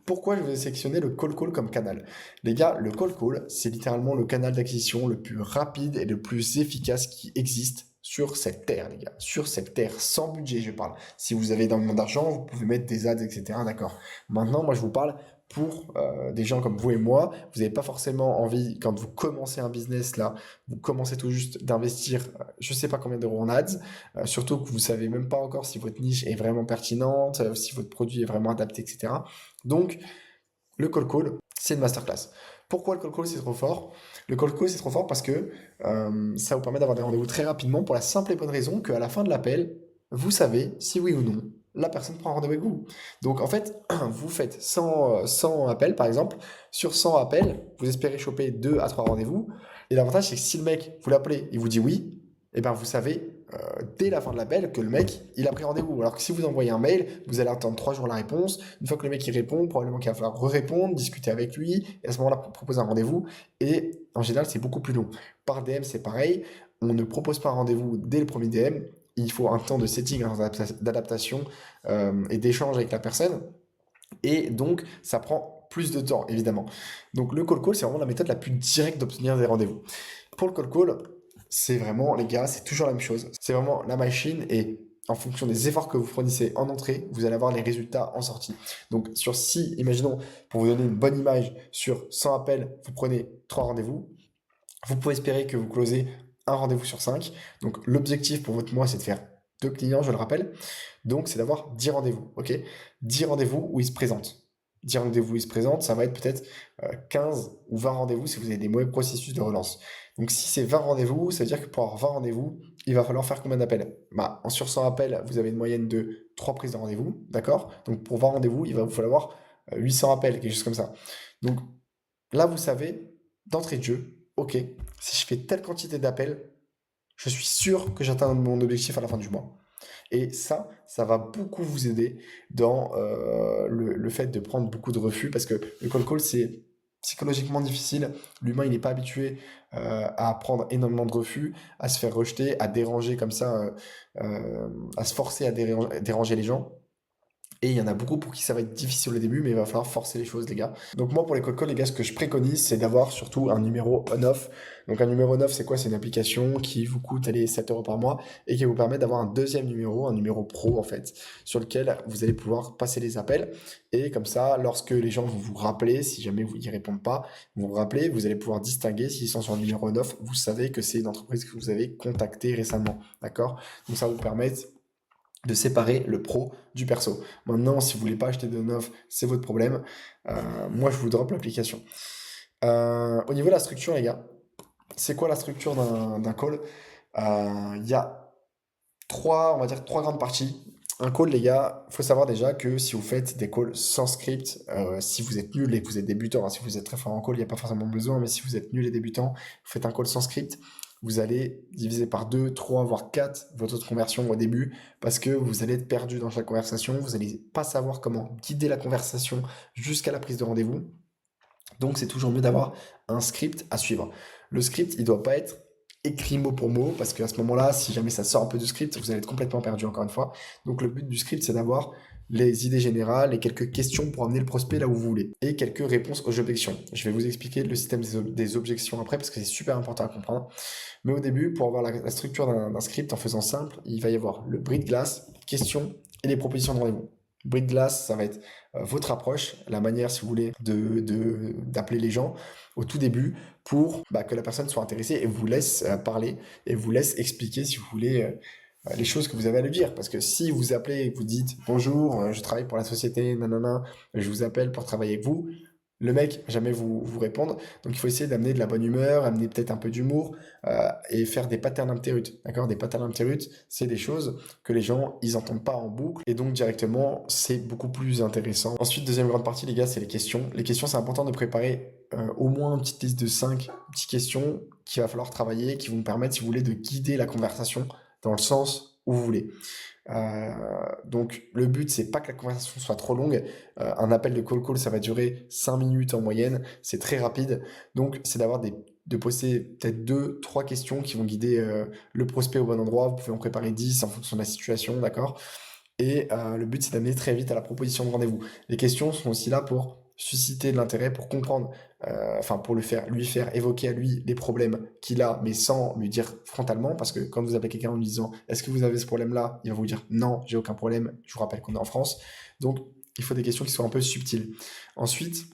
Pourquoi je vous ai sélectionné le call call comme canal? Les gars, le call call, c'est littéralement le canal d'acquisition le plus rapide et le plus efficace qui existe sur cette terre, les gars. Sur cette terre, sans budget, je parle. Si vous avez énormément d'argent, vous pouvez mettre des ads, etc. D'accord. Maintenant, moi, je vous parle pour des gens comme vous et moi. Vous n'avez pas forcément envie, quand vous commencez un business, là, vous commencez tout juste d'investir, je ne sais pas combien d'euros en ads. Surtout que vous savez même pas encore si votre niche est vraiment pertinente, si votre produit est vraiment adapté, etc. Donc, le call call, c'est une masterclass. Pourquoi le call call c'est trop fort? Le call call c'est trop fort parce que ça vous permet d'avoir des rendez-vous très rapidement pour la simple et bonne raison qu'à la fin de l'appel, vous savez si oui ou non la personne prend un rendez-vous avec vous. Donc en fait, vous faites 100 appels par exemple. Sur 100 appels, vous espérez choper 2 à 3 rendez-vous. Et l'avantage c'est que si le mec, vous l'appelez, il vous dit oui, et bien vous savez dès la fin de l'appel que le mec, il a pris rendez-vous. Alors que si vous envoyez un mail, vous allez attendre 3 jours la réponse. Une fois que le mec il répond, probablement qu'il va falloir re-répondre, discuter avec lui, et à ce moment-là, proposer un rendez-vous. Et en général, c'est beaucoup plus long. Par DM, c'est pareil. On ne propose pas un rendez-vous dès le premier DM. Il faut un temps de setting, d'adaptation et d'échange avec la personne. Et donc, ça prend plus de temps, évidemment. Donc, le call call, c'est vraiment la méthode la plus directe d'obtenir des rendez-vous. Pour le call call, c'est vraiment, les gars, c'est toujours la même chose. C'est vraiment la machine et en fonction des efforts que vous fournissez en entrée, vous allez avoir les résultats en sortie. Donc, sur 6, imaginons, pour vous donner une bonne image, sur 100 appels, vous prenez 3 rendez-vous. Vous pouvez espérer que vous closez un rendez-vous sur 5. Donc, l'objectif pour votre mois, c'est de faire 2 clients, je le rappelle. Donc, c'est d'avoir 10 rendez-vous, ok? 10 rendez-vous où ils se présentent. 10 rendez-vous où ils se présentent, ça va être peut-être 15 ou 20 rendez-vous si vous avez des mauvais processus de relance. Donc, si c'est 20 rendez-vous, ça veut dire que pour avoir 20 rendez-vous, il va falloir faire combien d'appels? Bah, sur 100 appels, vous avez une moyenne de 3 prises de rendez-vous, d'accord? Donc, pour 20 rendez-vous, il va vous falloir 800 appels, quelque chose comme ça. Donc, là, vous savez, d'entrée de jeu, ok, si je fais telle quantité d'appels, je suis sûr que j'atteins mon objectif à la fin du mois. Et ça va beaucoup vous aider dans le fait de prendre beaucoup de refus parce que le call call, c'est psychologiquement difficile. L'humain, il n'est pas habitué à prendre énormément de refus, à se faire rejeter, à déranger comme ça, à se forcer à déranger les gens. Et il y en a beaucoup pour qui ça va être difficile au début, mais il va falloir forcer les choses, les gars. Donc moi, pour les cold calls, les gars, ce que je préconise, c'est d'avoir surtout un numéro on-off. Donc un numéro on-off, c'est quoi? C'est une application qui vous coûte, allez, 7 euros par mois et qui vous permet d'avoir un deuxième numéro, un numéro pro, en fait, sur lequel vous allez pouvoir passer les appels. Et comme ça, lorsque les gens vont vous rappeler, si jamais vous y répondent pas, vous vous rappelez, vous allez pouvoir distinguer s'ils sont sur un numéro on-off. Vous savez que c'est une entreprise que vous avez contactée récemment, d'accord? Donc ça va vous permettre de séparer le pro du perso. Maintenant, si vous voulez pas acheter de neuf, c'est votre problème. Moi, je vous drop l'application. Au niveau de la structure, les gars, c'est quoi la structure d'un call? Il y a trois, on va dire, trois grandes parties. Un call, les gars, il faut savoir déjà que si vous faites des calls sans script, si vous êtes nul et que vous êtes débutant, hein, si vous êtes très fort en call, il n'y a pas forcément besoin, mais si vous êtes nul et débutant, vous faites un call sans script, vous allez diviser par 2, 3, voire 4 votre taux de conversion au début, parce que vous allez être perdu dans chaque conversation, vous n'allez pas savoir comment guider la conversation jusqu'à la prise de rendez-vous. Donc c'est toujours mieux d'avoir un script à suivre. Le script, il ne doit pas être écrit mot pour mot, parce qu'à ce moment-là, si jamais ça sort un peu du script, vous allez être complètement perdu encore une fois. Donc le but du script, c'est d'avoir les idées générales et quelques questions pour amener le prospect là où vous voulez. Et quelques réponses aux objections. Je vais vous expliquer le système des objections après, parce que c'est super important à comprendre. Mais au début, pour avoir la structure d'un script en faisant simple, il va y avoir le bris de glace, questions et les propositions de rendez-vous. Bris de glace, ça va être votre approche, la manière, si vous voulez, d'appeler les gens au tout début pour que la personne soit intéressée et vous laisse parler et vous laisse expliquer, si vous voulez, les choses que vous avez à lui dire. Parce que si vous appelez et que vous dites bonjour, je travaille pour la société, nanana, je vous appelle pour travailler avec vous, le mec jamais vous répondre. Donc il faut essayer d'amener de la bonne humeur, amener peut-être un peu d'humour et faire des patterns interrupts. D'accord? Des patterns interrupts, c'est des choses que les gens ils entendent pas en boucle et donc directement c'est beaucoup plus intéressant. Ensuite, deuxième grande partie, les gars, c'est les questions. Les questions, c'est important de préparer au moins une petite liste de 5 petites questions qu'il va falloir travailler, qui vont permettre, si vous voulez, de guider la conversation dans le sens où vous voulez. Donc le but c'est pas que la conversation soit trop longue. Un appel de call ça va durer 5 minutes en moyenne, c'est très rapide. Donc c'est d'avoir de poser peut-être 2, 3 questions qui vont guider le prospect au bon endroit. Vous pouvez en préparer 10 en fonction de la situation, d'accord? Et le but, c'est d'amener très vite à la proposition de rendez-vous. Les questions sont aussi là pour susciter de l'intérêt, pour comprendre, enfin pour lui faire évoquer à lui les problèmes qu'il a, mais sans lui dire frontalement, parce que quand vous appelez quelqu'un en lui disant est-ce que vous avez ce problème-là, il va vous dire non, j'ai aucun problème. Je vous rappelle qu'on est en France, donc il faut des questions qui soient un peu subtiles. Ensuite,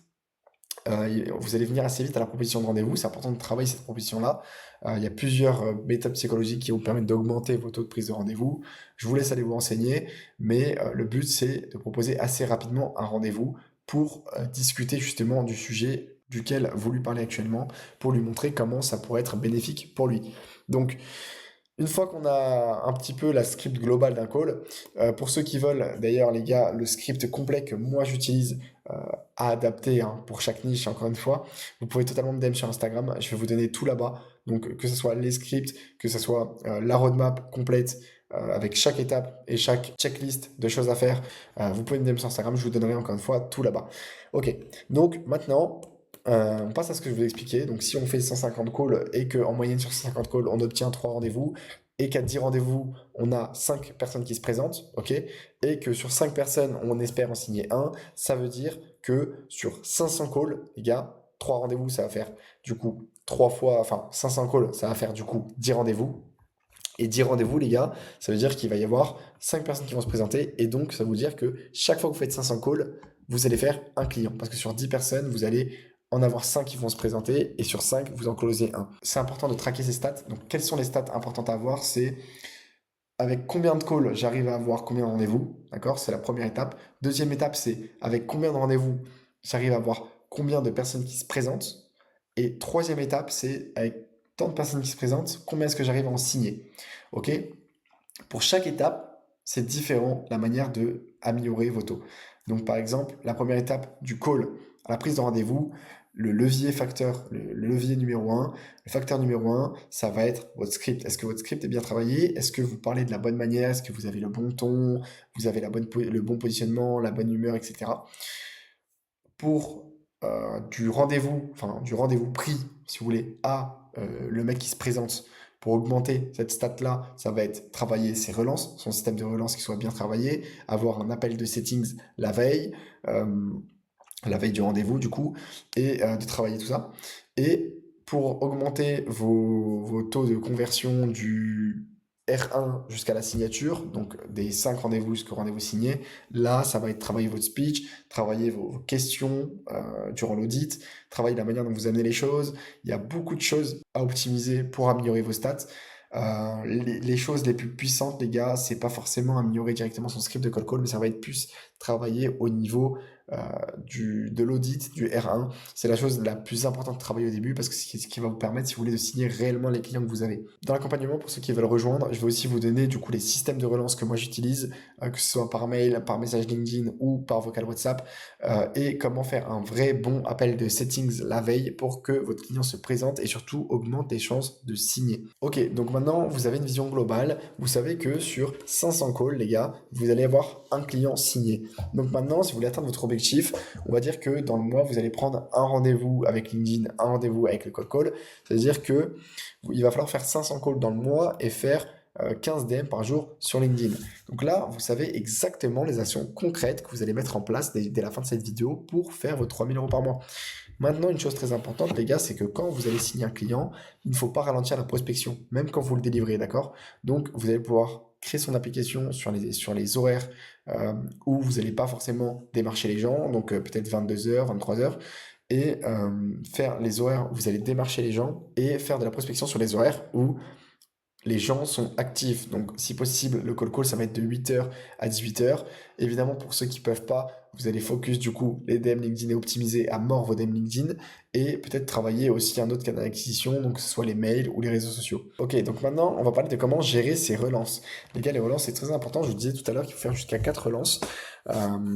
vous allez venir assez vite à la proposition de rendez-vous. C'est important de travailler cette proposition-là. Il y a plusieurs méthodes psychologiques qui vous permettent d'augmenter vos taux de prise de rendez-vous. Je vous laisse aller vous renseigner, mais le but, c'est de proposer assez rapidement un rendez-vous pour discuter justement du sujet duquel vous lui parlez actuellement, pour lui montrer comment ça pourrait être bénéfique pour lui. Donc, une fois qu'on a un petit peu la script globale d'un call, pour ceux qui veulent, d'ailleurs les gars, le script complet que moi j'utilise à adapter hein, pour chaque niche, encore une fois, vous pouvez totalement me DM sur Instagram, je vais vous donner tout là-bas, donc que ce soit les scripts, que ce soit la roadmap complète, avec chaque étape et chaque checklist de choses à faire, vous pouvez me DM sur Instagram, je vous donnerai encore une fois tout là-bas. Ok, donc maintenant... on passe à ce que je vous ai expliqué. Donc, si on fait 150 calls et qu'en moyenne sur 150 calls, on obtient 3 rendez-vous et qu'à 10 rendez-vous, on a 5 personnes qui se présentent, ok, et que sur 5 personnes, on espère en signer un, ça veut dire que sur 500 calls, les gars, 3 rendez-vous, ça va faire du coup 3 fois, enfin 500 calls, ça va faire du coup 10 rendez-vous. Et 10 rendez-vous, les gars, ça veut dire qu'il va y avoir 5 personnes qui vont se présenter. Et donc, ça veut dire que chaque fois que vous faites 500 calls, vous allez faire un client. Parce que sur 10 personnes, vous allez en avoir 5 qui vont se présenter. Et sur 5, vous en closez un. C'est important de traquer ces stats. Donc, quelles sont les stats importantes à avoir? C'est avec combien de calls j'arrive à avoir combien de rendez-vous. D'accord? C'est la première étape. Deuxième étape, c'est avec combien de rendez-vous j'arrive à avoir combien de personnes qui se présentent. Et troisième étape, c'est avec tant de personnes qui se présentent, combien est-ce que j'arrive à en signer. Ok? Pour chaque étape, c'est différent la manière de améliorer vos taux. Donc par exemple, la première étape du call à la prise de rendez-vous, le levier facteur, le levier numéro 1, le facteur numéro 1, ça va être votre script. Est-ce que votre script est bien travaillé? Est-ce que vous parlez de la bonne manière? Est-ce que vous avez le bon ton? Vous avez le bon positionnement, la bonne humeur, etc. Pour du rendez-vous, enfin du rendez-vous pris, si vous voulez, à le mec qui se présente pour augmenter cette stat-là, ça va être travailler ses relances, son système de relance qui soit bien travaillé, avoir un appel de settings euh, la veille du rendez-vous du coup, et de travailler tout ça. Et pour augmenter vos taux de conversion du R1 jusqu'à la signature, donc des 5 rendez-vous jusqu'au rendez-vous signé, là, ça va être travailler votre speech, travailler vos questions durant l'audit, travailler la manière dont vous amenez les choses. Il y a beaucoup de choses à optimiser pour améliorer vos stats. Les choses les plus puissantes, les gars, c'est pas forcément améliorer directement son script de call call, mais ça va être plus travailler au niveau euh, de l'audit, du R1. C'est la chose la plus importante de travailler au début parce que c'est ce qui va vous permettre, si vous voulez, de signer réellement les clients que vous avez. Dans l'accompagnement, pour ceux qui veulent rejoindre, je vais aussi vous donner du coup les systèmes de relance que moi j'utilise, que ce soit par mail, par message LinkedIn ou par vocal WhatsApp, et comment faire un vrai bon appel de settings la veille pour que votre client se présente et surtout augmente les chances de signer. Ok, donc maintenant vous avez une vision globale. Vous savez que sur 500 calls, les gars, vous allez avoir un client signé. Donc maintenant, si vous voulez atteindre votre objectif, on va dire que dans le mois, vous allez prendre un rendez-vous avec LinkedIn, un rendez-vous avec le cold call. C'est-à-dire que il va falloir faire 500 calls dans le mois et faire 15 DM par jour sur LinkedIn. Donc là, vous savez exactement les actions concrètes que vous allez mettre en place dès la fin de cette vidéo pour faire vos 3000 euros par mois. Maintenant, une chose très importante, les gars, c'est que quand vous allez signer un client, il ne faut pas ralentir la prospection, même quand vous le délivrez, d'accord? Donc, vous allez pouvoir créer son application sur les horaires où vous n'allez pas forcément démarcher les gens, donc peut-être 22h, 23h, et faire les horaires où vous allez démarcher les gens et faire de la prospection sur les horaires où les gens sont actifs. Donc, si possible, le call, ça va être de 8h à 18h. Évidemment, pour ceux qui ne peuvent pas, vous allez focus du coup les DM LinkedIn et optimiser à mort vos DM LinkedIn et peut-être travailler aussi un autre canal d'acquisition, donc que ce soit les mails ou les réseaux sociaux. Ok, donc maintenant, on va parler de comment gérer ces relances. Les gars, les relances, c'est très important. Je vous disais tout à l'heure qu'il faut faire jusqu'à 4 relances.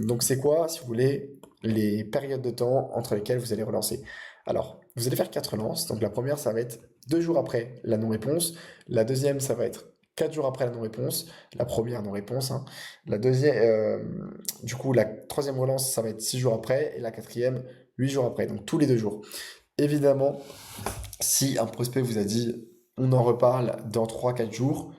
Donc, c'est quoi, si vous voulez, les périodes de temps entre lesquelles vous allez relancer? Alors, vous allez faire 4 relances. Donc, la première, ça va être 2 jours après la non-réponse. La deuxième, ça va être 4 jours après la non-réponse. La première non-réponse, hein. La deuxième, du coup, la troisième relance, ça va être 6 jours après. Et la quatrième, 8 jours après. Donc tous les 2 jours. Évidemment, si un prospect vous a dit on en reparle dans 3 4 jours,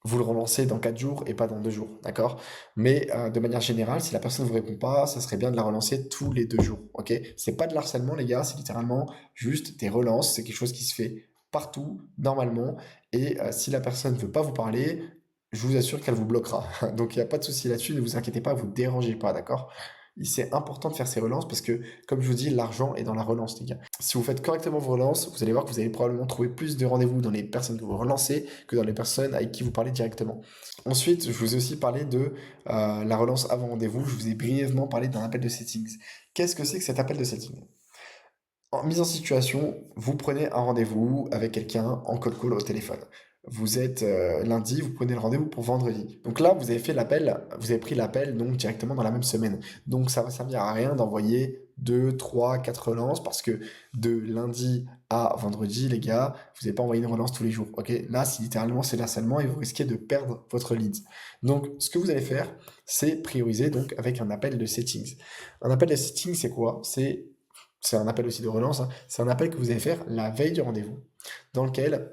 vous le relancez dans 4 jours et pas dans 2 jours, d'accord? Mais de manière générale, si la personne ne vous répond pas, ça serait bien de la relancer tous les 2 jours, ok? C'est pas de l'harcèlement, les gars, c'est littéralement juste des relances, c'est quelque chose qui se fait partout, normalement, et si la personne ne veut pas vous parler, je vous assure qu'elle vous bloquera. Donc il n'y a pas de souci là-dessus, ne vous inquiétez pas, vous ne dérangez pas, d'accord? C'est important de faire ces relances parce que, comme je vous dis, l'argent est dans la relance, les gars. Si vous faites correctement vos relances, vous allez voir que vous allez probablement trouver plus de rendez-vous dans les personnes que vous relancez que dans les personnes avec qui vous parlez directement. Ensuite, je vous ai aussi parlé de la relance avant rendez-vous. Je vous ai brièvement parlé d'un appel de settings. Qu'est-ce que c'est que cet appel de setting? En mise en situation, vous prenez un rendez-vous avec quelqu'un en call call au téléphone. Vous êtes lundi, vous prenez le rendez-vous pour vendredi. Donc là, vous avez fait l'appel, vous avez pris l'appel donc directement dans la même semaine. Donc ça va servir à rien d'envoyer 2, 3, 4 relances parce que de lundi à vendredi, les gars, vous n'avez pas envoyé une relance tous les jours. Ok? Là, littéralement c'est l'harcèlement et vous risquez de perdre votre lead. Donc ce que vous allez faire, c'est prioriser donc avec un appel de settings. Un appel de settings, c'est quoi? C'est un appel aussi de relance, hein. C'est un appel que vous allez faire la veille du rendez-vous, dans lequel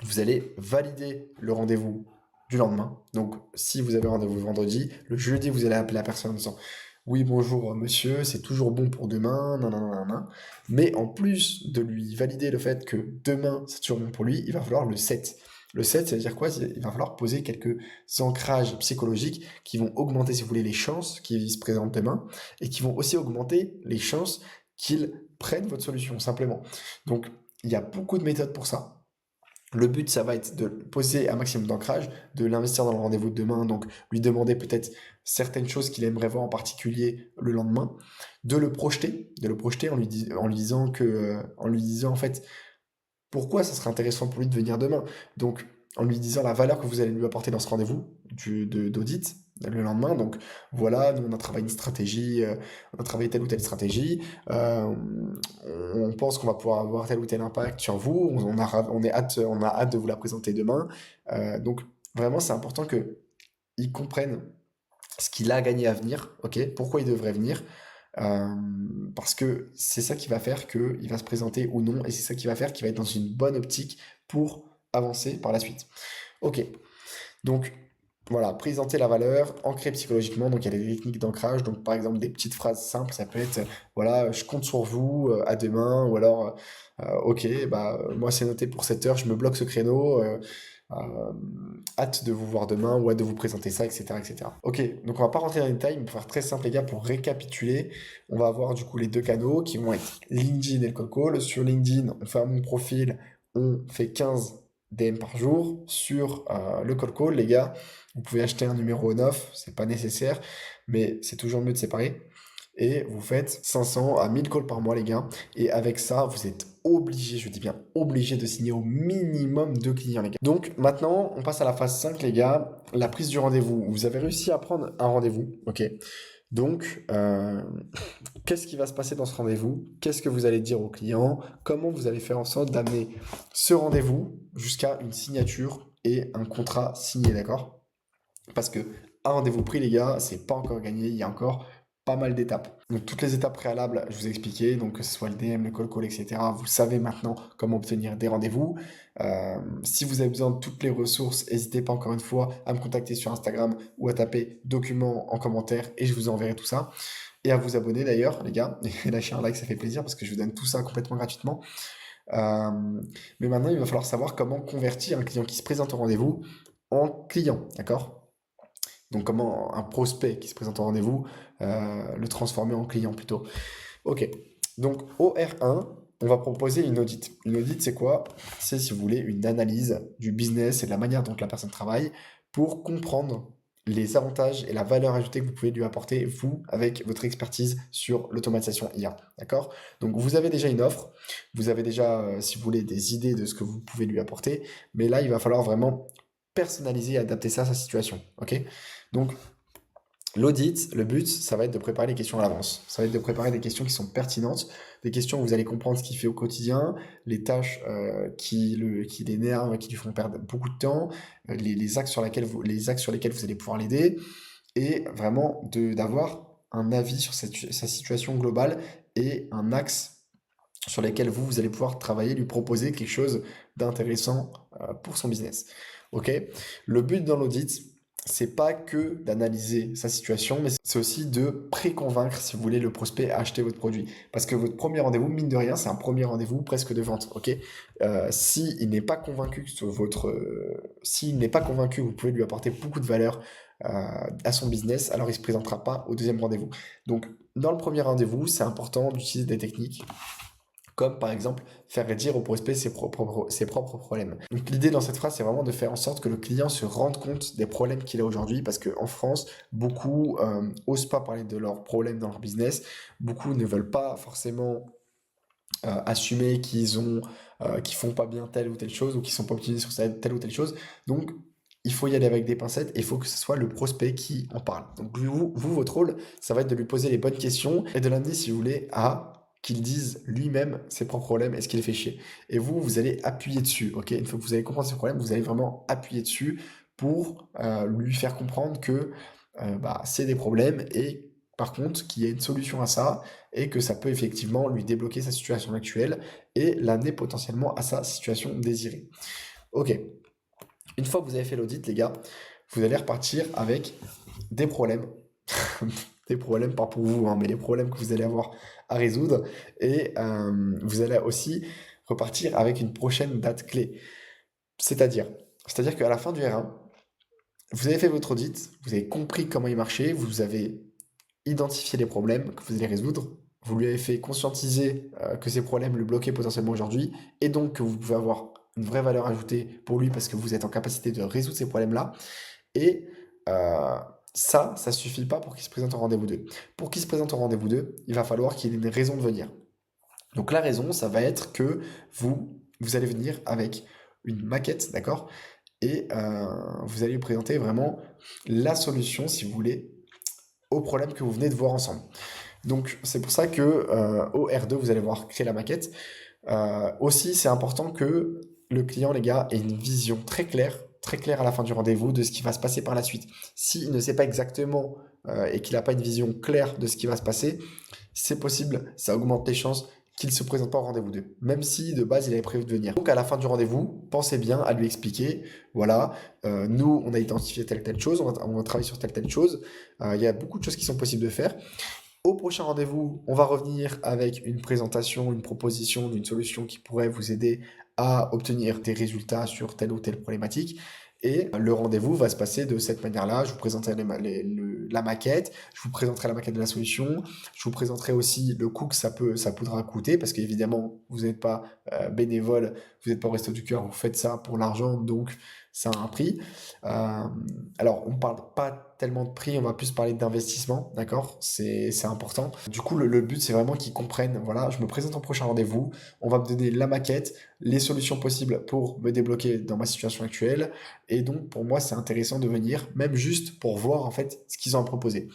vous allez valider le rendez-vous du lendemain. Donc, si vous avez rendez-vous le vendredi, le jeudi, vous allez appeler la personne en disant oui, bonjour monsieur, c'est toujours bon pour demain, non, non, non, non, non. Mais en plus de lui valider le fait que demain, c'est toujours bon pour lui, il va falloir le 7. Le 7, ça veut dire quoi? Il va falloir poser quelques ancrages psychologiques qui vont augmenter, si vous voulez, les chances qu'il se présente demain et qui vont aussi augmenter les chances qu'ils prennent votre solution, simplement. Donc, il y a beaucoup de méthodes pour ça. Le but, ça va être de poser un maximum d'ancrage, de l'investir dans le rendez-vous de demain, donc lui demander peut-être certaines choses qu'il aimerait voir en particulier le lendemain, de le projeter en lui disant en lui disant en fait pourquoi ça serait intéressant pour lui de venir demain. Donc, en lui disant la valeur que vous allez lui apporter dans ce rendez-vous d'audit le lendemain. Donc, voilà, nous, on a travaillé une stratégie, on a travaillé telle ou telle stratégie. On pense qu'on va pouvoir avoir tel ou tel impact sur vous. On a hâte de vous la présenter demain. Donc, vraiment, c'est important qu'ils comprennent ce qu'il a gagné à venir, ok? Pourquoi il devrait venir? Euh, Parce que c'est ça qui va faire qu'il va se présenter ou non, et c'est ça qui va faire qu'il va être dans une bonne optique pour avancer par la suite. Ok, donc voilà, présenter la valeur, ancrer psychologiquement, donc il y a des techniques d'ancrage, donc par exemple des petites phrases simples, ça peut être, voilà, je compte sur vous, à demain, ou alors, ok, bah moi c'est noté pour 7 heures, je me bloque ce créneau, euh, hâte de vous voir demain ou hâte de vous présenter ça, etc., etc. Ok, donc on va pas rentrer dans les détails, mais pour faire très simple les gars, pour récapituler, on va avoir du coup les deux canaux qui vont être LinkedIn et le cold call. Sur LinkedIn, on fait un bon profil, on fait 15 DM par jour. Sur le cold call, les gars, vous pouvez acheter un numéro 9, c'est pas nécessaire, mais c'est toujours mieux de séparer. Et vous faites 500 à 1000 calls par mois, les gars. Et avec ça, vous êtes obligé, je dis bien obligé de signer au minimum 2 clients, les gars. Donc maintenant, on passe à la phase 5, les gars, la prise du rendez-vous. Vous avez réussi à prendre un rendez-vous, ok? Donc, qu'est-ce qui va se passer dans ce rendez-vous? Qu'est-ce que vous allez dire au client? Comment vous allez faire en sorte d'amener ce rendez-vous jusqu'à une signature et un contrat signé, d'accord? Parce que un rendez-vous pris, les gars, c'est pas encore gagné, il y a encore pas mal d'étapes. Donc toutes les étapes préalables, je vous ai expliqué, donc que ce soit le DM, le call, etc. Vous savez maintenant comment obtenir des rendez-vous. Si vous avez besoin de toutes les ressources, n'hésitez pas encore une fois à me contacter sur Instagram ou à taper document en commentaire et je vous enverrai tout ça. Et à vous abonner d'ailleurs, les gars, et lâcher un like, ça fait plaisir parce que je vous donne tout ça complètement gratuitement. Euh, mais maintenant, il va falloir savoir comment convertir un client qui se présente au rendez-vous en client, d'accord? Donc comment un prospect qui se présente au rendez-vous, le transformer en client plutôt. Ok, donc au R1, on va proposer une audit. Une audit, c'est quoi? C'est, si vous voulez, une analyse du business et de la manière dont la personne travaille pour comprendre les avantages et la valeur ajoutée que vous pouvez lui apporter, vous, avec votre expertise sur l'automatisation IA. D'accord? Donc vous avez déjà une offre, vous avez déjà, si vous voulez, des idées de ce que vous pouvez lui apporter, mais là, il va falloir vraiment personnaliser et adapter ça à sa situation. Ok? Donc l'audit, le but, ça va être de préparer les questions à l'avance. Ça va être de préparer des questions qui sont pertinentes, des questions où vous allez comprendre ce qu'il fait au quotidien, les tâches qui l'énervent, qui lui font perdre beaucoup de temps, les axes les axes sur lesquels vous allez pouvoir l'aider, et vraiment d'avoir un avis sur sa situation globale et un axe sur lesquels vous allez pouvoir travailler, lui proposer quelque chose d'intéressant pour son business. Ok? Le but dans l'audit, c'est pas que d'analyser sa situation, mais c'est aussi de pré-convaincre, si vous voulez, le prospect à acheter votre produit. Parce que votre premier rendez-vous, mine de rien, c'est un premier rendez-vous presque de vente. Ok? S'il n'est pas convaincu que s'il n'est pas convaincu que vous pouvez lui apporter beaucoup de valeur à son business, alors il ne se présentera pas au deuxième rendez-vous. Donc, dans le premier rendez-vous, c'est important d'utiliser des techniques comme par exemple faire dire au prospect ses propres problèmes. Donc l'idée dans cette phrase, c'est vraiment de faire en sorte que le client se rende compte des problèmes qu'il a aujourd'hui, parce qu'en France, beaucoup osent pas parler de leurs problèmes dans leur business, beaucoup ne veulent pas forcément assumer qu'ils font pas bien telle ou telle chose, ou qu'ils sont pas optimisés sur telle ou telle chose. Donc il faut y aller avec des pincettes et il faut que ce soit le prospect qui en parle. Donc votre rôle, ça va être de lui poser les bonnes questions et de l'amener, si vous voulez, à qu'il dise lui-même ses propres problèmes et ce qui le fait chier. Et vous allez appuyer dessus, ok? Une fois que vous allez comprendre ses problèmes, vous allez vraiment appuyer dessus pour lui faire comprendre que c'est des problèmes et par contre qu'il y a une solution à ça et que ça peut effectivement lui débloquer sa situation actuelle et l'amener potentiellement à sa situation désirée. Ok, une fois que vous avez fait l'audit, les gars, vous allez repartir avec des problèmes. Des problèmes, pas pour vous, hein, mais les problèmes que vous allez avoir à résoudre. Et vous allez aussi repartir avec une prochaine date clé. C'est-à-dire qu'à la fin du R1, vous avez fait votre audit, vous avez compris comment il marchait, vous avez identifié les problèmes que vous allez résoudre, vous lui avez fait conscientiser que ces problèmes le bloquaient potentiellement aujourd'hui, et donc que vous pouvez avoir une vraie valeur ajoutée pour lui parce que vous êtes en capacité de résoudre ces problèmes-là. Et euh, ça suffit pas pour qu'il se présente au rendez-vous 2. Pour qu'il se présente au rendez-vous 2, il va falloir qu'il ait une raison de venir. Donc la raison, ça va être que vous allez venir avec une maquette, d'accord? Et vous allez lui présenter vraiment la solution, si vous voulez, au problème que vous venez de voir ensemble. Donc c'est pour ça que au R2, vous allez voir créer la maquette. Aussi, c'est important que le client, les gars, ait une vision très claire à la fin du rendez-vous de ce qui va se passer par la suite. S'il ne sait pas exactement et qu'il n'a pas une vision claire de ce qui va se passer, c'est possible, ça augmente les chances qu'il ne se présente pas au rendez-vous 2, même si de base il avait prévu de venir. Donc à la fin du rendez-vous, pensez bien à lui expliquer, voilà, nous on a identifié telle chose, on va travailler sur telle chose, il y a beaucoup de choses qui sont possibles de faire. Au prochain rendez-vous, on va revenir avec une présentation, une proposition d'une solution qui pourrait vous aider à obtenir des résultats sur telle ou telle problématique. Et le rendez-vous va se passer de cette manière-là. Je vous présenterai la maquette, je vous présenterai la maquette de la solution, je vous présenterai aussi le coût que ça pourra coûter, parce qu'évidemment, vous n'êtes pas bénévole, vous n'êtes pas au Resto du Cœur, vous faites ça pour l'argent, donc ça a un prix. Euh, alors, on ne parle pas tellement de prix, on va plus parler d'investissement, d'accord? C'est important. Du coup, le but, c'est vraiment qu'ils comprennent, voilà, je me présente au prochain rendez-vous, on va me donner la maquette, les solutions possibles pour me débloquer dans ma situation actuelle, et donc pour moi, c'est intéressant de venir, même juste pour voir en fait ce qu'ils ont à proposer.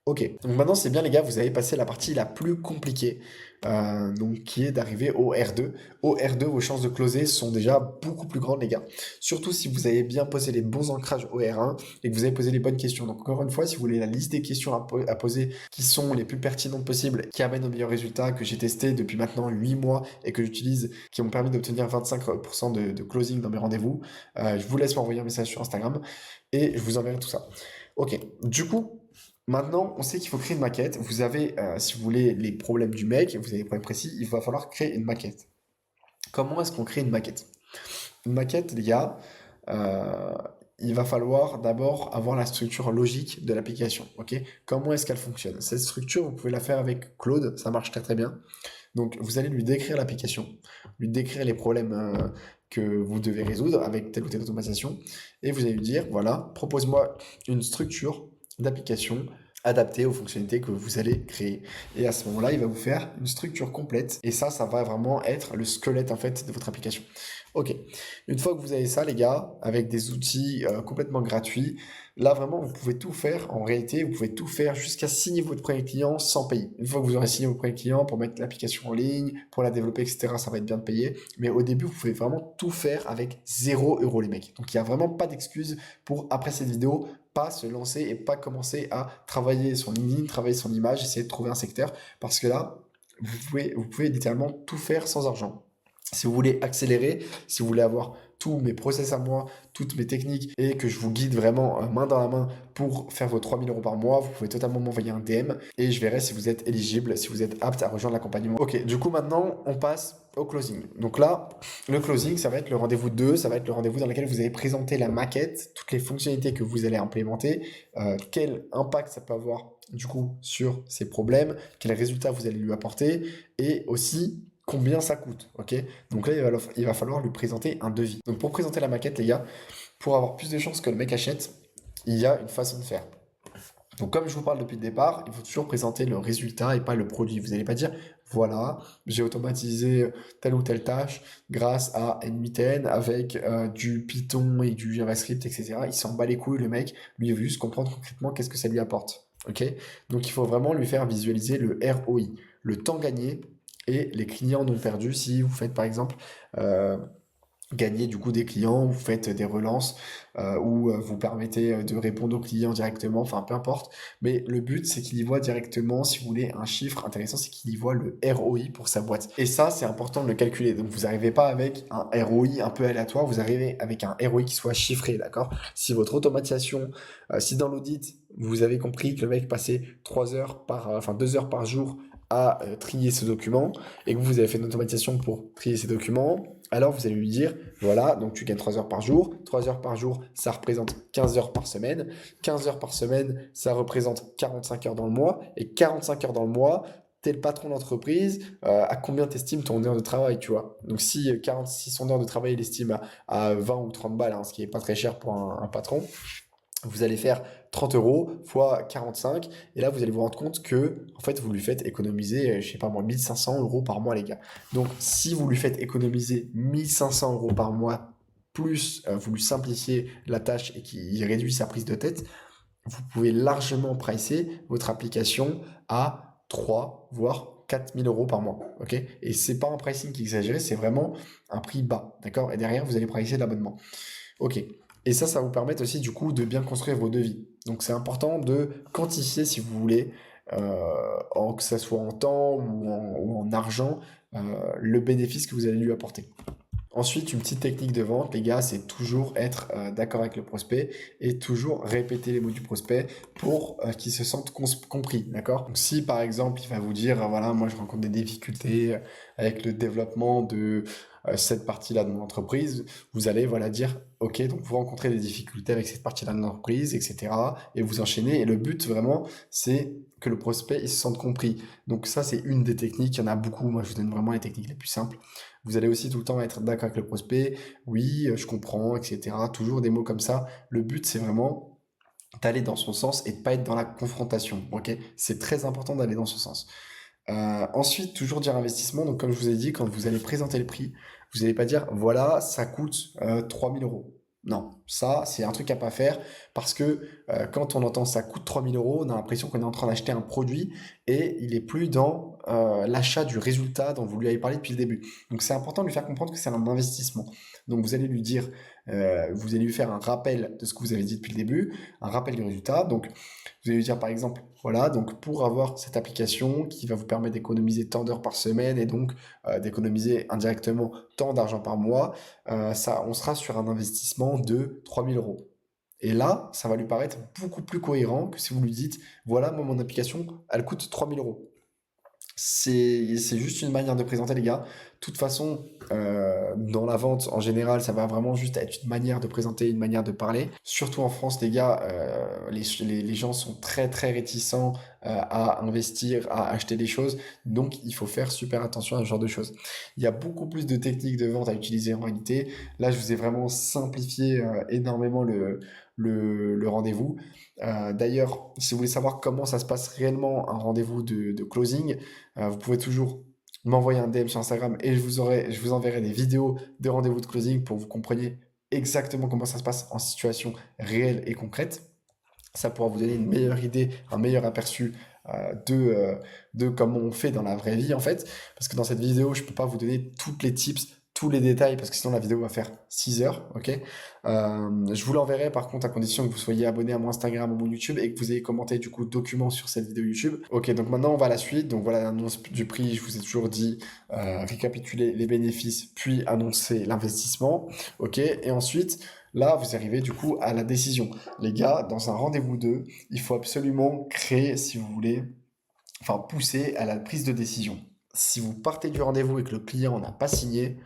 Ok, donc maintenant c'est bien les gars, vous avez passé la partie la plus compliquée, donc qui est d'arriver au R2. Au R2, vos chances de closer sont déjà beaucoup plus grandes les gars. Surtout si vous avez bien posé les bons ancrages au R1 et que vous avez posé les bonnes questions. Donc encore une fois, si vous voulez la liste des questions à poser qui sont les plus pertinentes possibles, qui amènent aux meilleurs résultats, que j'ai testé depuis maintenant 8 mois et que j'utilise, qui m'ont permis d'obtenir 25% de closing dans mes rendez-vous, je vous laisse m'envoyer un message sur Instagram et je vous enverrai tout ça. Ok, du coup, maintenant, on sait qu'il faut créer une maquette. Vous avez, si vous voulez, les problèmes du mec, vous avez des problèmes précis, il va falloir créer une maquette. Comment est-ce qu'on crée une maquette? Une maquette, les gars, euh, il va falloir d'abord avoir la structure logique de l'application. Ok? Comment est-ce qu'elle fonctionne? Cette structure, vous pouvez la faire avec Claude, ça marche très très bien. Donc, vous allez lui décrire l'application, lui décrire les problèmes que vous devez résoudre avec telle ou telle automatisation, et vous allez lui dire, voilà, propose-moi une structure d'application adaptée aux fonctionnalités que vous allez créer. Et à ce moment-là, il va vous faire une structure complète, et ça va vraiment être le squelette en fait de votre application. Ok, une fois que vous avez ça, les gars, avec des outils complètement gratuits, là vraiment, vous pouvez tout faire. En réalité, vous pouvez tout faire jusqu'à signer votre premier client sans payer. Une fois que vous aurez signé votre premier client pour mettre l'application en ligne, pour la développer, etc., ça va être bien de payer. Mais au début, vous pouvez vraiment tout faire avec 0 € les mecs. Donc il n'y a vraiment pas d'excuse pour, après cette vidéo, pas se lancer et pas commencer à travailler son LinkedIn, travailler son image, essayer de trouver un secteur. Parce que là, vous pouvez littéralement tout faire sans argent. Si vous voulez accélérer, si vous voulez avoir tous mes process à moi, toutes mes techniques et que je vous guide vraiment main dans la main pour faire vos 3 000 € par mois, vous pouvez totalement m'envoyer un DM et je verrai si vous êtes éligible, si vous êtes apte à rejoindre l'accompagnement. Ok, du coup maintenant on passe au closing. Donc là, le closing, ça va être le rendez-vous 2, ça va être le rendez-vous dans lequel vous allez présenter la maquette, toutes les fonctionnalités que vous allez implémenter, quel impact ça peut avoir du coup sur ces problèmes, quels résultats vous allez lui apporter et aussi combien ça coûte, ok? Donc là, il va falloir lui présenter un devis. Donc pour présenter la maquette, les gars, pour avoir plus de chances que le mec achète, il y a une façon de faire. Donc comme je vous parle depuis le départ, il faut toujours présenter le résultat et pas le produit. Vous n'allez pas dire, voilà, j'ai automatisé telle ou telle tâche grâce à N8N avec du Python et du JavaScript, etc. Il s'en bat les couilles, le mec. Lui, il veut juste comprendre concrètement qu'est-ce que ça lui apporte. Ok? Donc il faut vraiment lui faire visualiser le ROI, le temps gagné et les clients non perdus si vous faites par exemple gagner du coup des clients, vous faites des relances ou vous permettez de répondre aux clients directement, enfin peu importe. Mais le but c'est qu'il y voit directement, si vous voulez, un chiffre intéressant, c'est qu'il y voit le ROI pour sa boîte. Et ça c'est important de le calculer. Donc vous n'arrivez pas avec un ROI un peu aléatoire, vous arrivez avec un ROI qui soit chiffré, d'accord? Si votre automatisation, si dans l'audit vous avez compris que le mec passait 3 heures enfin 2 heures par jour à trier ce document et que vous avez fait une automatisation pour trier ces documents, alors vous allez lui dire, voilà, donc tu gagnes 3 heures par jour. 3 heures par jour, ça représente 15 heures par semaine. 15 heures par semaine, ça représente 45 heures dans le mois. Et 45 heures dans le mois, t'es le patron d'entreprise, à combien t'estimes ton heure de travail, tu vois. Donc si son heure de travail, il estime à 20 ou 30 balles, hein, ce qui est pas très cher pour un patron, vous allez faire 30 € fois 45, et là vous allez vous rendre compte que en fait vous lui faites économiser, je sais pas moi, 1 500 € par mois, les gars. Donc si vous lui faites économiser 1 500 € par mois, plus vous lui simplifiez la tâche et qu'il réduit sa prise de tête, vous pouvez largement pricer votre application à 3 voire 4 000 € par mois, ok? Et c'est pas un pricing qui est exagéré, c'est vraiment un prix bas, d'accord? Et derrière vous allez pricer l'abonnement. Ok. Et ça vous permet aussi du coup de bien construire vos devis. Donc c'est important de quantifier si vous voulez, que ce soit en temps ou en argent, le bénéfice que vous allez lui apporter. Ensuite, une petite technique de vente, les gars, c'est toujours être d'accord avec le prospect et toujours répéter les mots du prospect pour qu'il se sente compris, d'accord? Donc si par exemple, il va vous dire, voilà, moi je rencontre des difficultés avec le développement de cette partie-là de mon entreprise, vous allez voilà dire, ok, donc vous rencontrez des difficultés avec cette partie-là de l'entreprise, etc. Et vous enchaînez. Et le but vraiment, c'est que le prospect il se sente compris. Donc ça, c'est une des techniques. Il y en a beaucoup. Moi, je vous donne vraiment les techniques les plus simples. Vous allez aussi tout le temps être d'accord avec le prospect. Oui, je comprends, etc. Toujours des mots comme ça. Le but, c'est vraiment d'aller dans son sens et de pas être dans la confrontation. Ok? C'est très important d'aller dans son sens. Ensuite, toujours dire investissement. Donc, comme je vous ai dit, quand vous allez présenter le prix, vous n'allez pas dire, voilà, ça coûte 3 000 €. Non, ça, c'est un truc à pas faire parce que quand on entend ça coûte 3 000 €, on a l'impression qu'on est en train d'acheter un produit et il est plus dans l'achat du résultat dont vous lui avez parlé depuis le début. Donc, c'est important de lui faire comprendre que c'est un investissement. Donc, vous allez lui dire, vous allez lui faire un rappel de ce que vous avez dit depuis le début, un rappel du résultat. Donc, vous allez lui dire par exemple, voilà, donc pour avoir cette application qui va vous permettre d'économiser tant d'heures par semaine et donc d'économiser indirectement tant d'argent par mois, on sera sur un investissement de 3 000 €. Et là, ça va lui paraître beaucoup plus cohérent que si vous lui dites, voilà, moi, mon application, elle coûte 3 000 €. C'est juste une manière de présenter, les gars. De toute façon, dans la vente, en général, ça va vraiment juste être une manière de présenter, une manière de parler. Surtout en France, les gars, les gens sont très, très réticents à investir, à acheter des choses. Donc, il faut faire super attention à ce genre de choses. Il y a beaucoup plus de techniques de vente à utiliser en réalité. Là, je vous ai vraiment simplifié énormément le rendez-vous. D'ailleurs, si vous voulez savoir comment ça se passe réellement un rendez-vous de closing, vous pouvez toujours m'envoyer un DM sur Instagram et je vous enverrai des vidéos de rendez-vous de closing pour que vous compreniez exactement comment ça se passe en situation réelle et concrète. Ça pourra vous donner une meilleure idée, un meilleur aperçu de comment on fait dans la vraie vie en fait. Parce que dans cette vidéo, je ne peux pas vous donner toutes les tips, tous les détails parce que sinon la vidéo va faire 6 heures, ok? Je vous l'enverrai par contre à condition que vous soyez abonné à mon Instagram ou mon YouTube et que vous ayez commenté du coup document sur cette vidéo YouTube. Ok, donc maintenant on va à la suite. Donc voilà l'annonce du prix, je vous ai toujours dit, récapituler les bénéfices puis annoncer l'investissement, ok? Et ensuite, là vous arrivez du coup à la décision. Les gars, dans un rendez-vous 2, il faut absolument créer, si vous voulez, enfin pousser à la prise de décision. Si vous partez du rendez-vous et que le client n'a pas signé,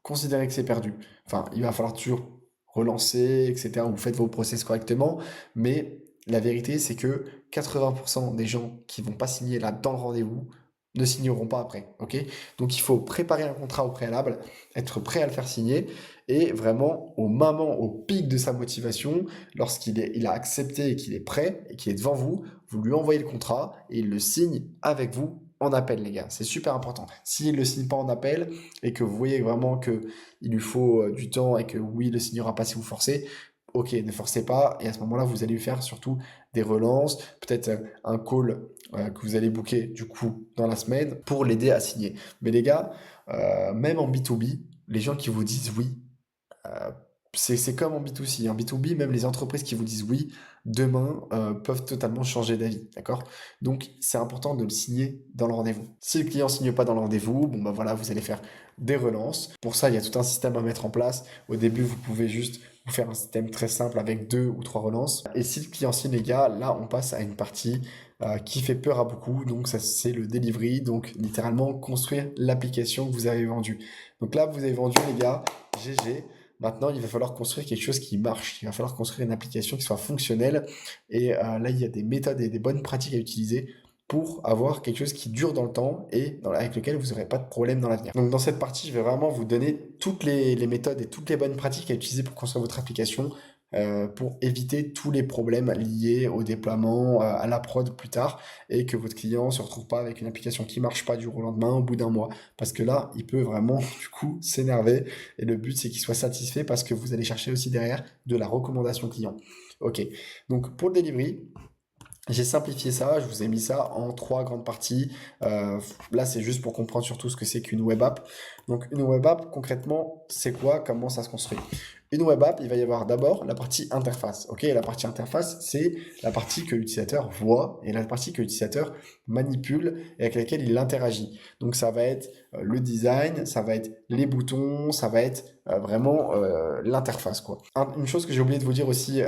considérez que c'est perdu. Enfin, il va falloir toujours relancer, etc. Vous faites vos process correctement, mais la vérité, c'est que 80% des gens qui vont pas signer là dans le rendez-vous ne signeront pas après, ok? Donc il faut préparer un contrat au préalable, être prêt à le faire signer, et vraiment au moment, au pic de sa motivation, il a accepté et qu'il est prêt et qu'il est devant vous, vous lui envoyez le contrat et il le signe avec vous en appel, les gars. C'est super important. S'il ne le signe pas en appel, et que vous voyez vraiment que il lui faut du temps et que oui, il ne signera pas si vous forcez, ok, ne forcez pas. Et à ce moment-là, vous allez lui faire surtout des relances, peut-être un call que vous allez booker du coup dans la semaine pour l'aider à signer. Mais les gars, même en B2B, les gens qui vous disent oui, euh, c'est comme en B2C. En B2B, même les entreprises qui vous disent oui, demain, peuvent totalement changer d'avis. D'accord? Donc, c'est important de le signer dans le rendez-vous. Si le client ne signe pas dans le rendez-vous, bon, bah voilà, vous allez faire des relances. Pour ça, il y a tout un système à mettre en place. Au début, vous pouvez juste vous faire un système très simple avec 2 ou 3 relances. Et si le client signe, les gars, là, on passe à une partie qui fait peur à beaucoup. Donc, ça, c'est le delivery. Donc, littéralement, construire l'application que vous avez vendue. Donc là, vous avez vendu, les gars, GG. Maintenant, il va falloir construire quelque chose qui marche. Il va falloir construire une application qui soit fonctionnelle. Et là, il y a des méthodes et des bonnes pratiques à utiliser pour avoir quelque chose qui dure dans le temps et avec lequel vous n'aurez pas de problème dans l'avenir. Donc dans cette partie, je vais vraiment vous donner toutes les méthodes et toutes les bonnes pratiques à utiliser pour construire votre application, pour éviter tous les problèmes liés au déploiement, à la prod plus tard, et que votre client ne se retrouve pas avec une application qui ne marche pas du jour au lendemain au bout d'un mois. Parce que là, il peut vraiment du coup s'énerver, et le but c'est qu'il soit satisfait parce que vous allez chercher aussi derrière de la recommandation client. Ok, donc pour le delivery, j'ai simplifié ça, je vous ai mis ça en 3 grandes parties. Là, c'est juste pour comprendre surtout ce que c'est qu'une web app. Donc, une web app, concrètement, c'est quoi? Comment ça se construit? Une web app, il va y avoir d'abord la partie interface. Ok, la partie interface, c'est la partie que l'utilisateur voit et la partie que l'utilisateur manipule et avec laquelle il interagit. Donc, ça va être le design, ça va être les boutons, ça va être vraiment l'interface, quoi. Une chose que j'ai oublié de vous dire aussi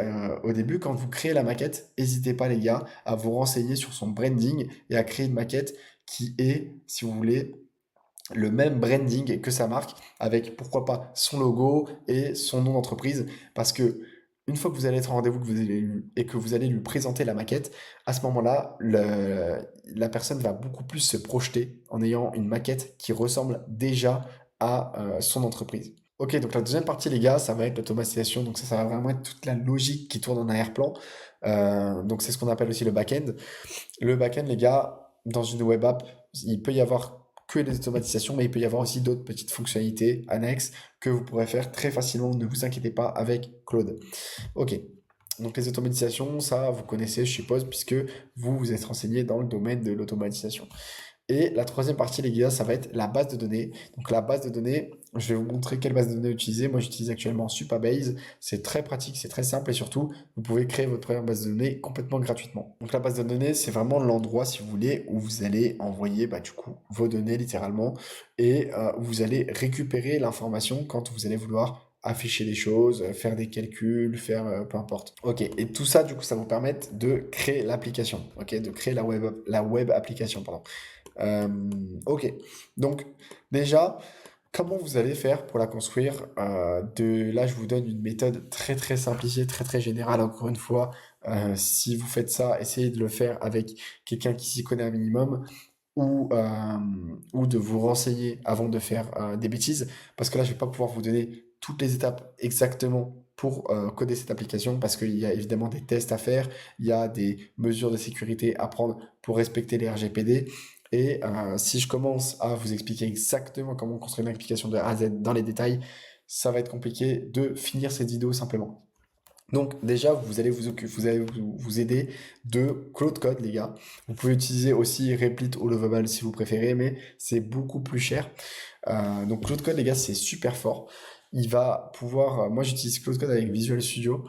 au début, quand vous créez la maquette, n'hésitez pas les gars à vous renseigner sur son branding et à créer une maquette qui est, si vous voulez, le même branding que sa marque, avec pourquoi pas son logo et son nom d'entreprise, parce que une fois que vous allez être en rendez-vous et que vous allez lui présenter la maquette, à ce moment-là, la personne va beaucoup plus se projeter en ayant une maquette qui ressemble déjà à son entreprise. Ok, donc la deuxième partie, les gars, ça va être l'automatisation. Donc ça va vraiment être toute la logique qui tourne en arrière-plan. Donc c'est ce qu'on appelle aussi le back-end. Le back-end, les gars, dans une web app, il peut y avoir que des automatisations, mais il peut y avoir aussi d'autres petites fonctionnalités annexes que vous pourrez faire très facilement. Ne vous inquiétez pas avec Claude. Ok. Donc les automatisations, ça, vous connaissez, je suppose, puisque vous vous êtes renseigné dans le domaine de l'automatisation. Et la troisième partie, les gars, ça va être la base de données. Donc la base de données, je vais vous montrer quelle base de données utiliser. Moi, j'utilise actuellement Supabase. C'est très pratique, c'est très simple et surtout, vous pouvez créer votre première base de données complètement gratuitement. Donc la base de données, c'est vraiment l'endroit, si vous voulez, où vous allez envoyer du coup vos données littéralement et où vous allez récupérer l'information quand vous allez vouloir afficher des choses, faire des calculs, faire peu importe. Ok, et tout ça, du coup, ça vous permet de créer l'application, ok, de créer la web application, pardon. Euh, ok, donc déjà, comment vous allez faire pour la construire? Là, je vous donne une méthode très très simplifiée, très très générale. Encore une fois, si vous faites ça, essayez de le faire avec quelqu'un qui s'y connaît un minimum ou de vous renseigner avant de faire des bêtises. Parce que là, je vais pas pouvoir vous donner toutes les étapes exactement pour coder cette application parce qu'il y a évidemment des tests à faire, il y a des mesures de sécurité à prendre pour respecter les RGPD. Et si je commence à vous expliquer exactement comment construire une application de A à Z dans les détails, ça va être compliqué de finir cette vidéo simplement. Donc déjà, vous allez vous aider de Claude Code, les gars. Vous pouvez utiliser aussi Replit ou Lovable si vous préférez, mais c'est beaucoup plus cher. Donc Claude Code, les gars, c'est super fort. Il va pouvoir, moi j'utilise Claude Code avec Visual Studio,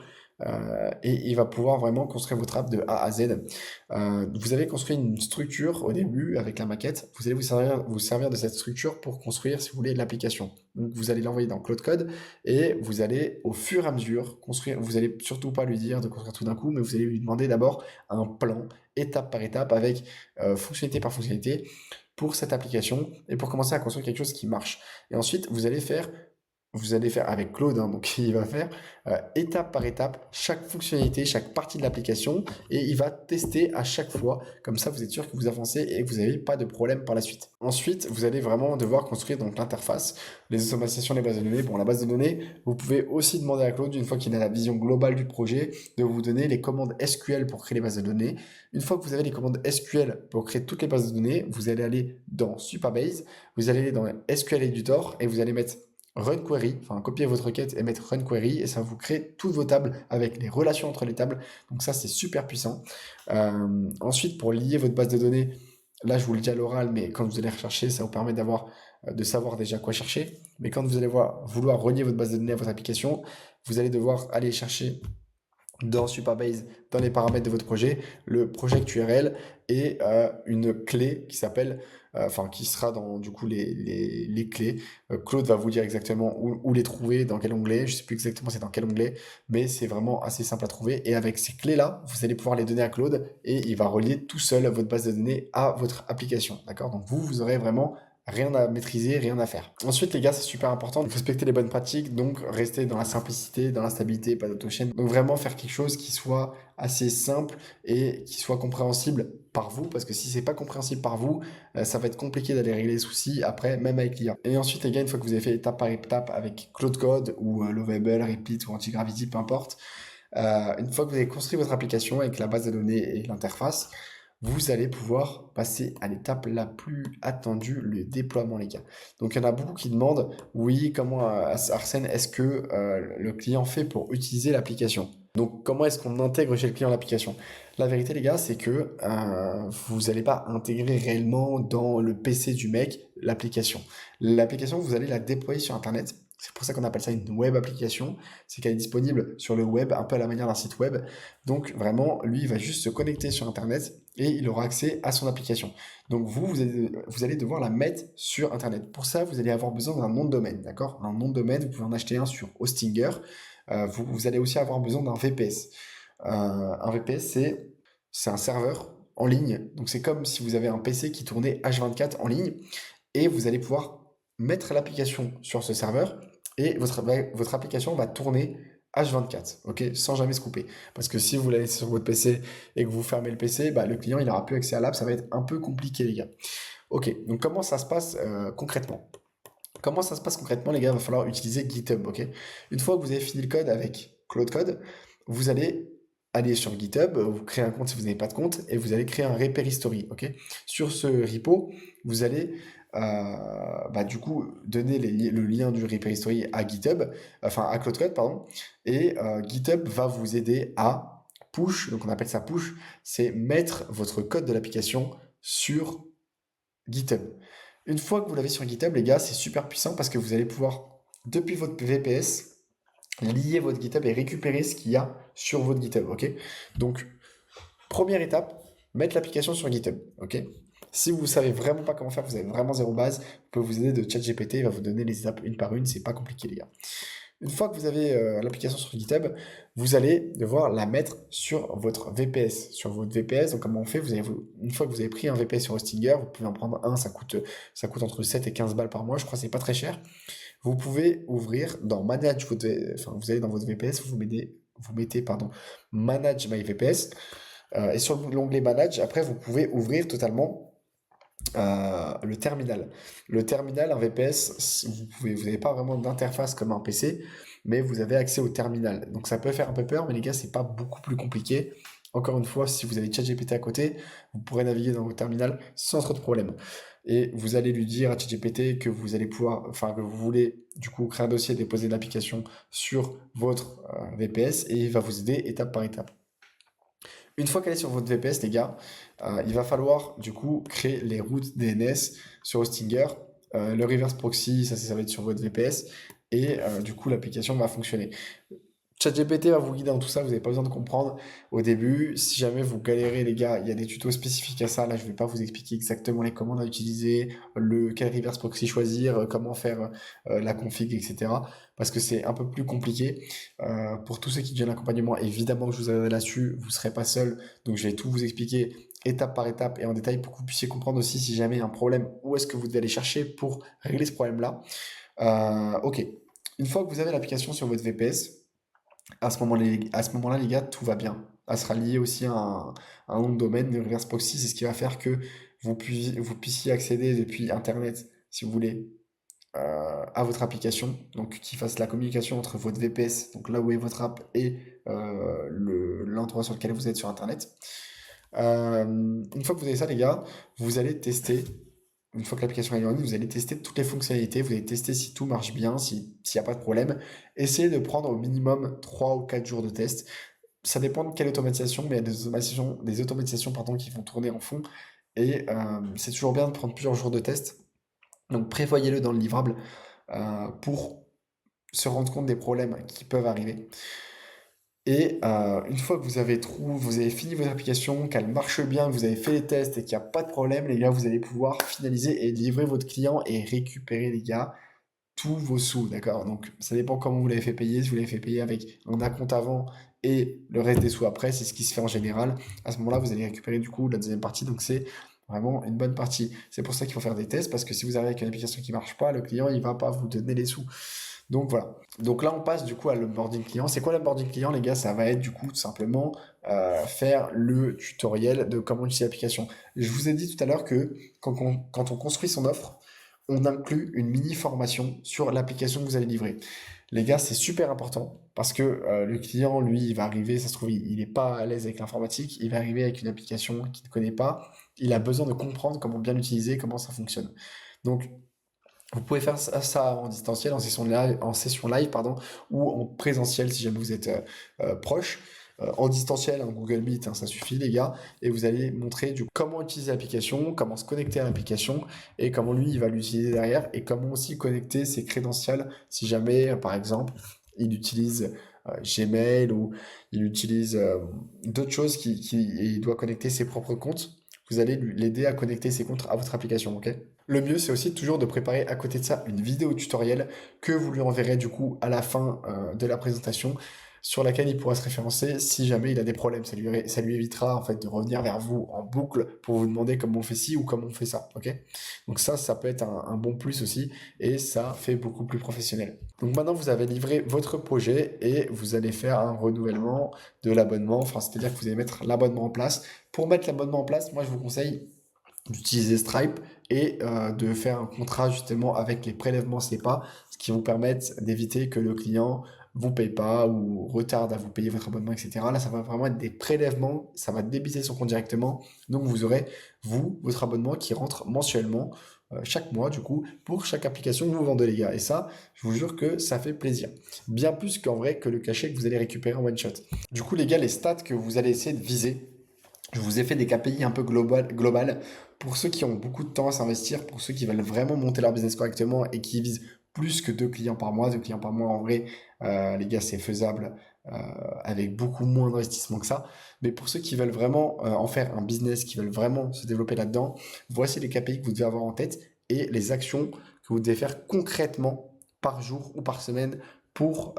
et il va pouvoir vraiment construire votre app de A à Z. Vous avez construit une structure au début avec la maquette. Vous allez vous servir de cette structure pour construire, si vous voulez, l'application. Donc vous allez l'envoyer dans Claude Code et vous allez au fur et à mesure construire. Vous allez surtout pas lui dire de construire tout d'un coup, mais vous allez lui demander d'abord un plan étape par étape avec fonctionnalité par fonctionnalité pour cette application et pour commencer à construire quelque chose qui marche. Et ensuite, vous allez faire avec Claude, hein, donc il va faire étape par étape chaque fonctionnalité, chaque partie de l'application et il va tester à chaque fois. Comme ça, vous êtes sûr que vous avancez et que vous n'avez pas de problème par la suite. Ensuite, vous allez vraiment devoir construire donc l'interface, les automatisations des bases de données. Bon, la base de données, vous pouvez aussi demander à Claude, une fois qu'il a la vision globale du projet, de vous donner les commandes SQL pour créer les bases de données. Une fois que vous avez les commandes SQL pour créer toutes les bases de données, vous allez aller dans Supabase, vous allez aller dans SQL Editor et vous allez mettre Run Query, enfin copier votre requête et mettre Run Query et ça vous crée toutes vos tables avec les relations entre les tables. Donc ça c'est super puissant. Ensuite pour lier votre base de données, là je vous le dis à l'oral, mais quand vous allez rechercher, ça vous permet de savoir déjà quoi chercher. Mais quand vous allez vouloir relier votre base de données à votre application, vous allez devoir aller chercher dans Supabase, dans les paramètres de votre projet, le project URL et une clé qui s'appelle, enfin qui sera dans du coup les clés. Claude va vous dire exactement où les trouver, dans quel onglet. Je sais plus exactement c'est dans quel onglet, mais c'est vraiment assez simple à trouver. Et avec ces clés-là, vous allez pouvoir les donner à Claude et il va relier tout seul votre base de données à votre application. D'accord? Donc vous aurez vraiment rien à maîtriser, rien à faire. Ensuite, les gars, c'est super important de respecter les bonnes pratiques, donc rester dans la simplicité, dans la stabilité, pas d'auto-chaîne. Donc vraiment faire quelque chose qui soit assez simple et qui soit compréhensible par vous, parce que si c'est pas compréhensible par vous, ça va être compliqué d'aller régler les soucis après, même avec l'IA. Et ensuite, les gars, une fois que vous avez fait étape par étape avec Claude Code ou Lovable, Replit ou Antigravity, peu importe, une fois que vous avez construit votre application avec la base de données et l'interface, vous allez pouvoir passer à l'étape la plus attendue, le déploiement, les gars. Donc, il y en a beaucoup qui demandent, oui, comment, Arsène, est-ce que le client fait pour utiliser l'application? Donc, comment est-ce qu'on intègre chez le client l'application? La vérité, les gars, c'est que vous n'allez pas intégrer réellement dans le PC du mec l'application. L'application, vous allez la déployer sur Internet. C'est pour ça qu'on appelle ça une web application. C'est qu'elle est disponible sur le web, un peu à la manière d'un site web. Donc, vraiment, lui, il va juste se connecter sur Internet et il aura accès à son application. Donc vous allez devoir la mettre sur Internet. Pour ça, vous allez avoir besoin d'un nom de domaine, d'accord? Un nom de domaine, vous pouvez en acheter un sur Hostinger. Vous allez aussi avoir besoin d'un VPS. Un VPS, c'est un serveur en ligne. Donc c'est comme si vous avez un PC qui tournait H24 en ligne et vous allez pouvoir mettre l'application sur ce serveur et votre application va tourner H24, ok, sans jamais se couper. Parce que si vous la laissez sur votre PC et que vous fermez le PC, bah, le client il n'aura plus accès à l'app, ça va être un peu compliqué les gars. Ok, donc comment ça se passe concrètement? Comment ça se passe concrètement les gars? Il va falloir utiliser GitHub, ok? Une fois que vous avez fini le code avec Claude Code, vous allez aller sur GitHub, vous créez un compte si vous n'avez pas de compte, et vous allez créer un repo history, ok? Sur ce repo, vous allez du coup donner le lien du repo history à GitHub, enfin à Claude Code, pardon, et GitHub va vous aider à push, donc on appelle ça push, c'est mettre votre code de l'application sur GitHub. Une fois que vous l'avez sur GitHub, les gars, c'est super puissant parce que vous allez pouvoir, depuis votre VPS, lier votre GitHub et récupérer ce qu'il y a sur votre GitHub, ok? Donc, première étape, mettre l'application sur GitHub, ok? Si vous ne savez vraiment pas comment faire, vous avez vraiment zéro base, vous pouvez vous aider de ChatGPT, il va vous donner les étapes une par une, c'est pas compliqué, les gars. Une fois que vous avez l'application sur GitHub, vous allez devoir la mettre sur votre VPS. Sur votre VPS, donc comment on fait? Une fois que vous avez pris un VPS sur Hostinger, vous pouvez en prendre un, ça coûte entre 7 et 15 balles par mois, je crois que c'est pas très cher. Vous pouvez ouvrir dans Manage enfin vous allez dans votre VPS, vous mettez pardon, Manage My VPS, et sur l'onglet Manage, après vous pouvez ouvrir totalement le terminal. Le terminal, un VPS, vous n'avez pas vraiment d'interface comme un PC, mais vous avez accès au terminal. Donc ça peut faire un peu peur, mais les gars, c'est pas beaucoup plus compliqué. Encore une fois, si vous avez ChatGPT à côté, vous pourrez naviguer dans vos terminal sans trop de problèmes. et vous allez lui dire à ChatGPT que vous allez pouvoir, enfin que vous voulez du coup créer un dossier et déposer l'application sur votre VPS et il va vous aider étape par étape. Une fois qu'elle est sur votre VPS, les gars, il va falloir du coup créer les routes DNS sur Hostinger. Le reverse proxy, ça va être sur votre VPS et du coup l'application va fonctionner. ChatGPT va vous guider dans tout ça, vous n'avez pas besoin de comprendre au début. Si jamais vous galérez, les gars, il y a des tutos spécifiques à ça. Là, je ne vais pas vous expliquer exactement les commandes à utiliser, quel reverse proxy choisir, comment faire la config, etc. Parce que c'est un peu plus compliqué. Pour tous ceux qui viennent l'accompagnement, évidemment que je vous aiderai là-dessus, vous ne serez pas seul. Donc, je vais tout vous expliquer étape par étape et en détail pour que vous puissiez comprendre aussi si jamais il y a un problème, où est-ce que vous devez aller chercher pour régler ce problème-là. Ok. Une fois que vous avez l'application sur votre VPS, à ce moment-là, les gars, tout va bien. Ça sera lié aussi à un nom de domaine. Le reverse proxy, c'est ce qui va faire que vous puissiez accéder depuis Internet, si vous voulez, à votre application. Donc, qui fasse la communication entre votre VPS, donc là où est votre app, et l'endroit sur lequel vous êtes sur Internet. Une fois que vous avez ça, les gars, vous allez tester. Une fois que l'application est en ligne, vous allez tester toutes les fonctionnalités, vous allez tester si tout marche bien, s'il n'y a pas de problème. Essayez de prendre au minimum 3 ou 4 jours de test. Ça dépend de quelle automatisation, mais il y a des automatisations pardon, qui vont tourner en fond. Et c'est toujours bien de prendre plusieurs jours de test. Donc prévoyez-le dans le livrable pour se rendre compte des problèmes qui peuvent arriver. Et une fois que vous avez fini votre application, qu'elle marche bien, que vous avez fait les tests et qu'il n'y a pas de problème, les gars, vous allez pouvoir finaliser et livrer votre client et récupérer, les gars, tous vos sous, d'accord? Donc, ça dépend comment vous l'avez fait payer. Si vous l'avez fait payer avec un acompte avant et le reste des sous après, c'est ce qui se fait en général. À ce moment-là, vous allez récupérer du coup la deuxième partie. Donc, c'est vraiment une bonne partie. C'est pour ça qu'il faut faire des tests parce que si vous arrivez avec une application qui ne marche pas, le client, il ne va pas vous donner les sous. Donc voilà. Donc là, on passe du coup à l'onboarding client. C'est quoi l'onboarding client, les gars? Ça va être du coup tout simplement faire le tutoriel de comment utiliser l'application. Je vous ai dit tout à l'heure que quand on construit son offre, on inclut une mini formation sur l'application que vous allez livrer. Les gars, c'est super important parce que le client, lui, il va arriver, ça se trouve, il n'est pas à l'aise avec l'informatique, il va arriver avec une application qu'il ne connaît pas, il a besoin de comprendre comment bien l'utiliser, comment ça fonctionne. Donc, vous pouvez faire ça en distanciel, en session live, pardon, ou en présentiel si jamais vous êtes proche. En distanciel, un Google Meet, hein, ça suffit les gars, et vous allez montrer comment utiliser l'application, comment se connecter à l'application, et comment lui il va l'utiliser derrière, et comment aussi connecter ses crédentials si jamais, par exemple, il utilise Gmail ou il utilise d'autres choses et il doit connecter ses propres comptes. Vous allez l'aider à connecter ses comptes à votre application, ok? Le mieux, c'est aussi toujours de préparer à côté de ça une vidéo tutoriel que vous lui enverrez du coup à la fin de la présentation sur laquelle il pourra se référencer si jamais il a des problèmes. Ça lui évitera en fait de revenir vers vous en boucle pour vous demander comment on fait ci ou comment on fait ça. Ok? Donc ça peut être un bon plus aussi et ça fait beaucoup plus professionnel. Donc maintenant, vous avez livré votre projet et vous allez faire un renouvellement de l'abonnement. Enfin, c'est-à-dire que vous allez mettre l'abonnement en place. Pour mettre l'abonnement en place, moi je vous conseille d'utiliser Stripe et de faire un contrat justement avec les prélèvements SEPA, ce qui vous permettre d'éviter que le client vous paye pas ou retarde à vous payer votre abonnement, etc. Là, ça va vraiment être des prélèvements, ça va débiter son compte directement. Donc, vous aurez, votre abonnement qui rentre mensuellement, chaque mois, du coup, pour chaque application que vous vendez, les gars. Et ça, je vous jure que ça fait plaisir. Bien plus qu'en vrai que le cachet que vous allez récupérer en one shot. Du coup, les gars, les stats que vous allez essayer de viser, je vous ai fait des KPI un peu global pour ceux qui ont beaucoup de temps à s'investir, pour ceux qui veulent vraiment monter leur business correctement et qui visent plus que 2 clients par mois. 2 clients par mois, en vrai, les gars, c'est faisable avec beaucoup moins d'investissement que ça. Mais pour ceux qui veulent vraiment en faire un business, qui veulent vraiment se développer là-dedans, voici les KPI que vous devez avoir en tête et les actions que vous devez faire concrètement par jour ou par semaine pour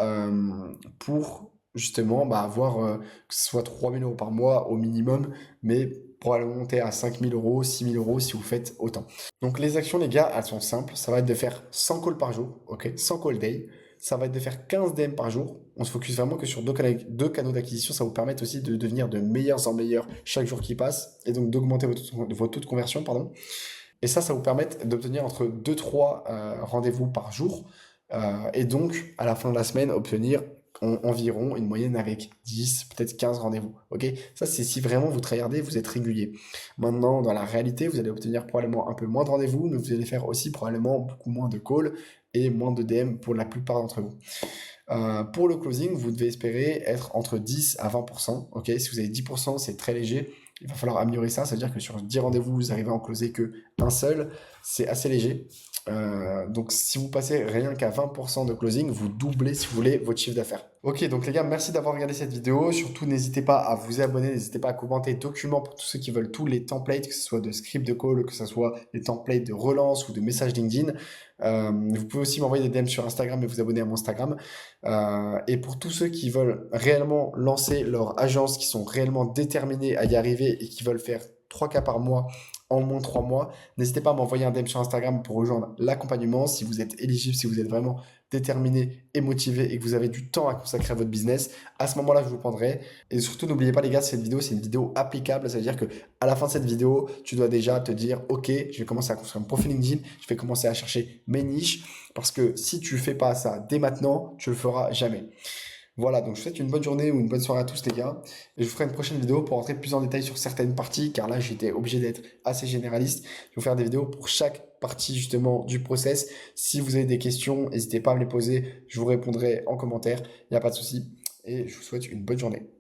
justement avoir que ce soit 3 000 € par mois au minimum, mais probablement monter à 5 000 €, 6 000 € si vous faites autant. Donc les actions, les gars, elles sont simples. Ça va être de faire 100 calls par jour, ok, 100 call day. Ça va être de faire 15 DM par jour. On se focus vraiment que sur deux canaux d'acquisition. Ça vous permet aussi de devenir de meilleurs en meilleurs chaque jour qui passe et donc d'augmenter votre taux de conversion, pardon. Et ça vous permet d'obtenir entre 2-3 rendez-vous par jour. Et donc, à la fin de la semaine, obtenir environ une moyenne avec 10, peut-être 15 rendez-vous. Ok? Ça, c'est si vraiment vous tryhardez, vous êtes régulier. Maintenant, dans la réalité, vous allez obtenir probablement un peu moins de rendez-vous, mais vous allez faire aussi probablement beaucoup moins de calls et moins de DM pour la plupart d'entre vous. Pour le closing, vous devez espérer être entre 10 à 20%. Ok, si vous avez 10%, c'est très léger. Il va falloir améliorer ça. C'est-à-dire que sur 10 rendez-vous, vous arrivez à en closer que un seul. C'est assez léger. Donc, si vous passez rien qu'à 20% de closing, vous doublez, si vous voulez, votre chiffre d'affaires. Ok, donc les gars, merci d'avoir regardé cette vidéo. Surtout, n'hésitez pas à vous abonner, n'hésitez pas à commenter documents pour tous ceux qui veulent tous les templates, que ce soit de script de call, que ce soit des templates de relance ou de messages LinkedIn. Vous pouvez aussi m'envoyer des DM sur Instagram et vous abonner à mon Instagram. Et pour tous ceux qui veulent réellement lancer leur agence, qui sont réellement déterminés à y arriver et qui veulent faire 3 cas par mois en moins de 3 mois, n'hésitez pas à m'envoyer un DM sur Instagram pour rejoindre l'accompagnement. Si vous êtes éligible, si vous êtes vraiment déterminé et motivé et que vous avez du temps à consacrer à votre business, à ce moment-là, je vous prendrai. Et surtout, n'oubliez pas les gars, cette vidéo, c'est une vidéo applicable. Ça veut dire que à la fin de cette vidéo, tu dois déjà te dire, ok, je vais commencer à construire mon profil LinkedIn, je vais commencer à chercher mes niches, parce que si tu fais pas ça dès maintenant, tu le feras jamais. Voilà, donc je vous souhaite une bonne journée ou une bonne soirée à tous les gars. Et je vous ferai une prochaine vidéo pour rentrer plus en détail sur certaines parties, car là j'étais obligé d'être assez généraliste. Je vais vous faire des vidéos pour chaque partie justement du process. Si vous avez des questions, n'hésitez pas à me les poser, je vous répondrai en commentaire, il n'y a pas de souci. Et je vous souhaite une bonne journée.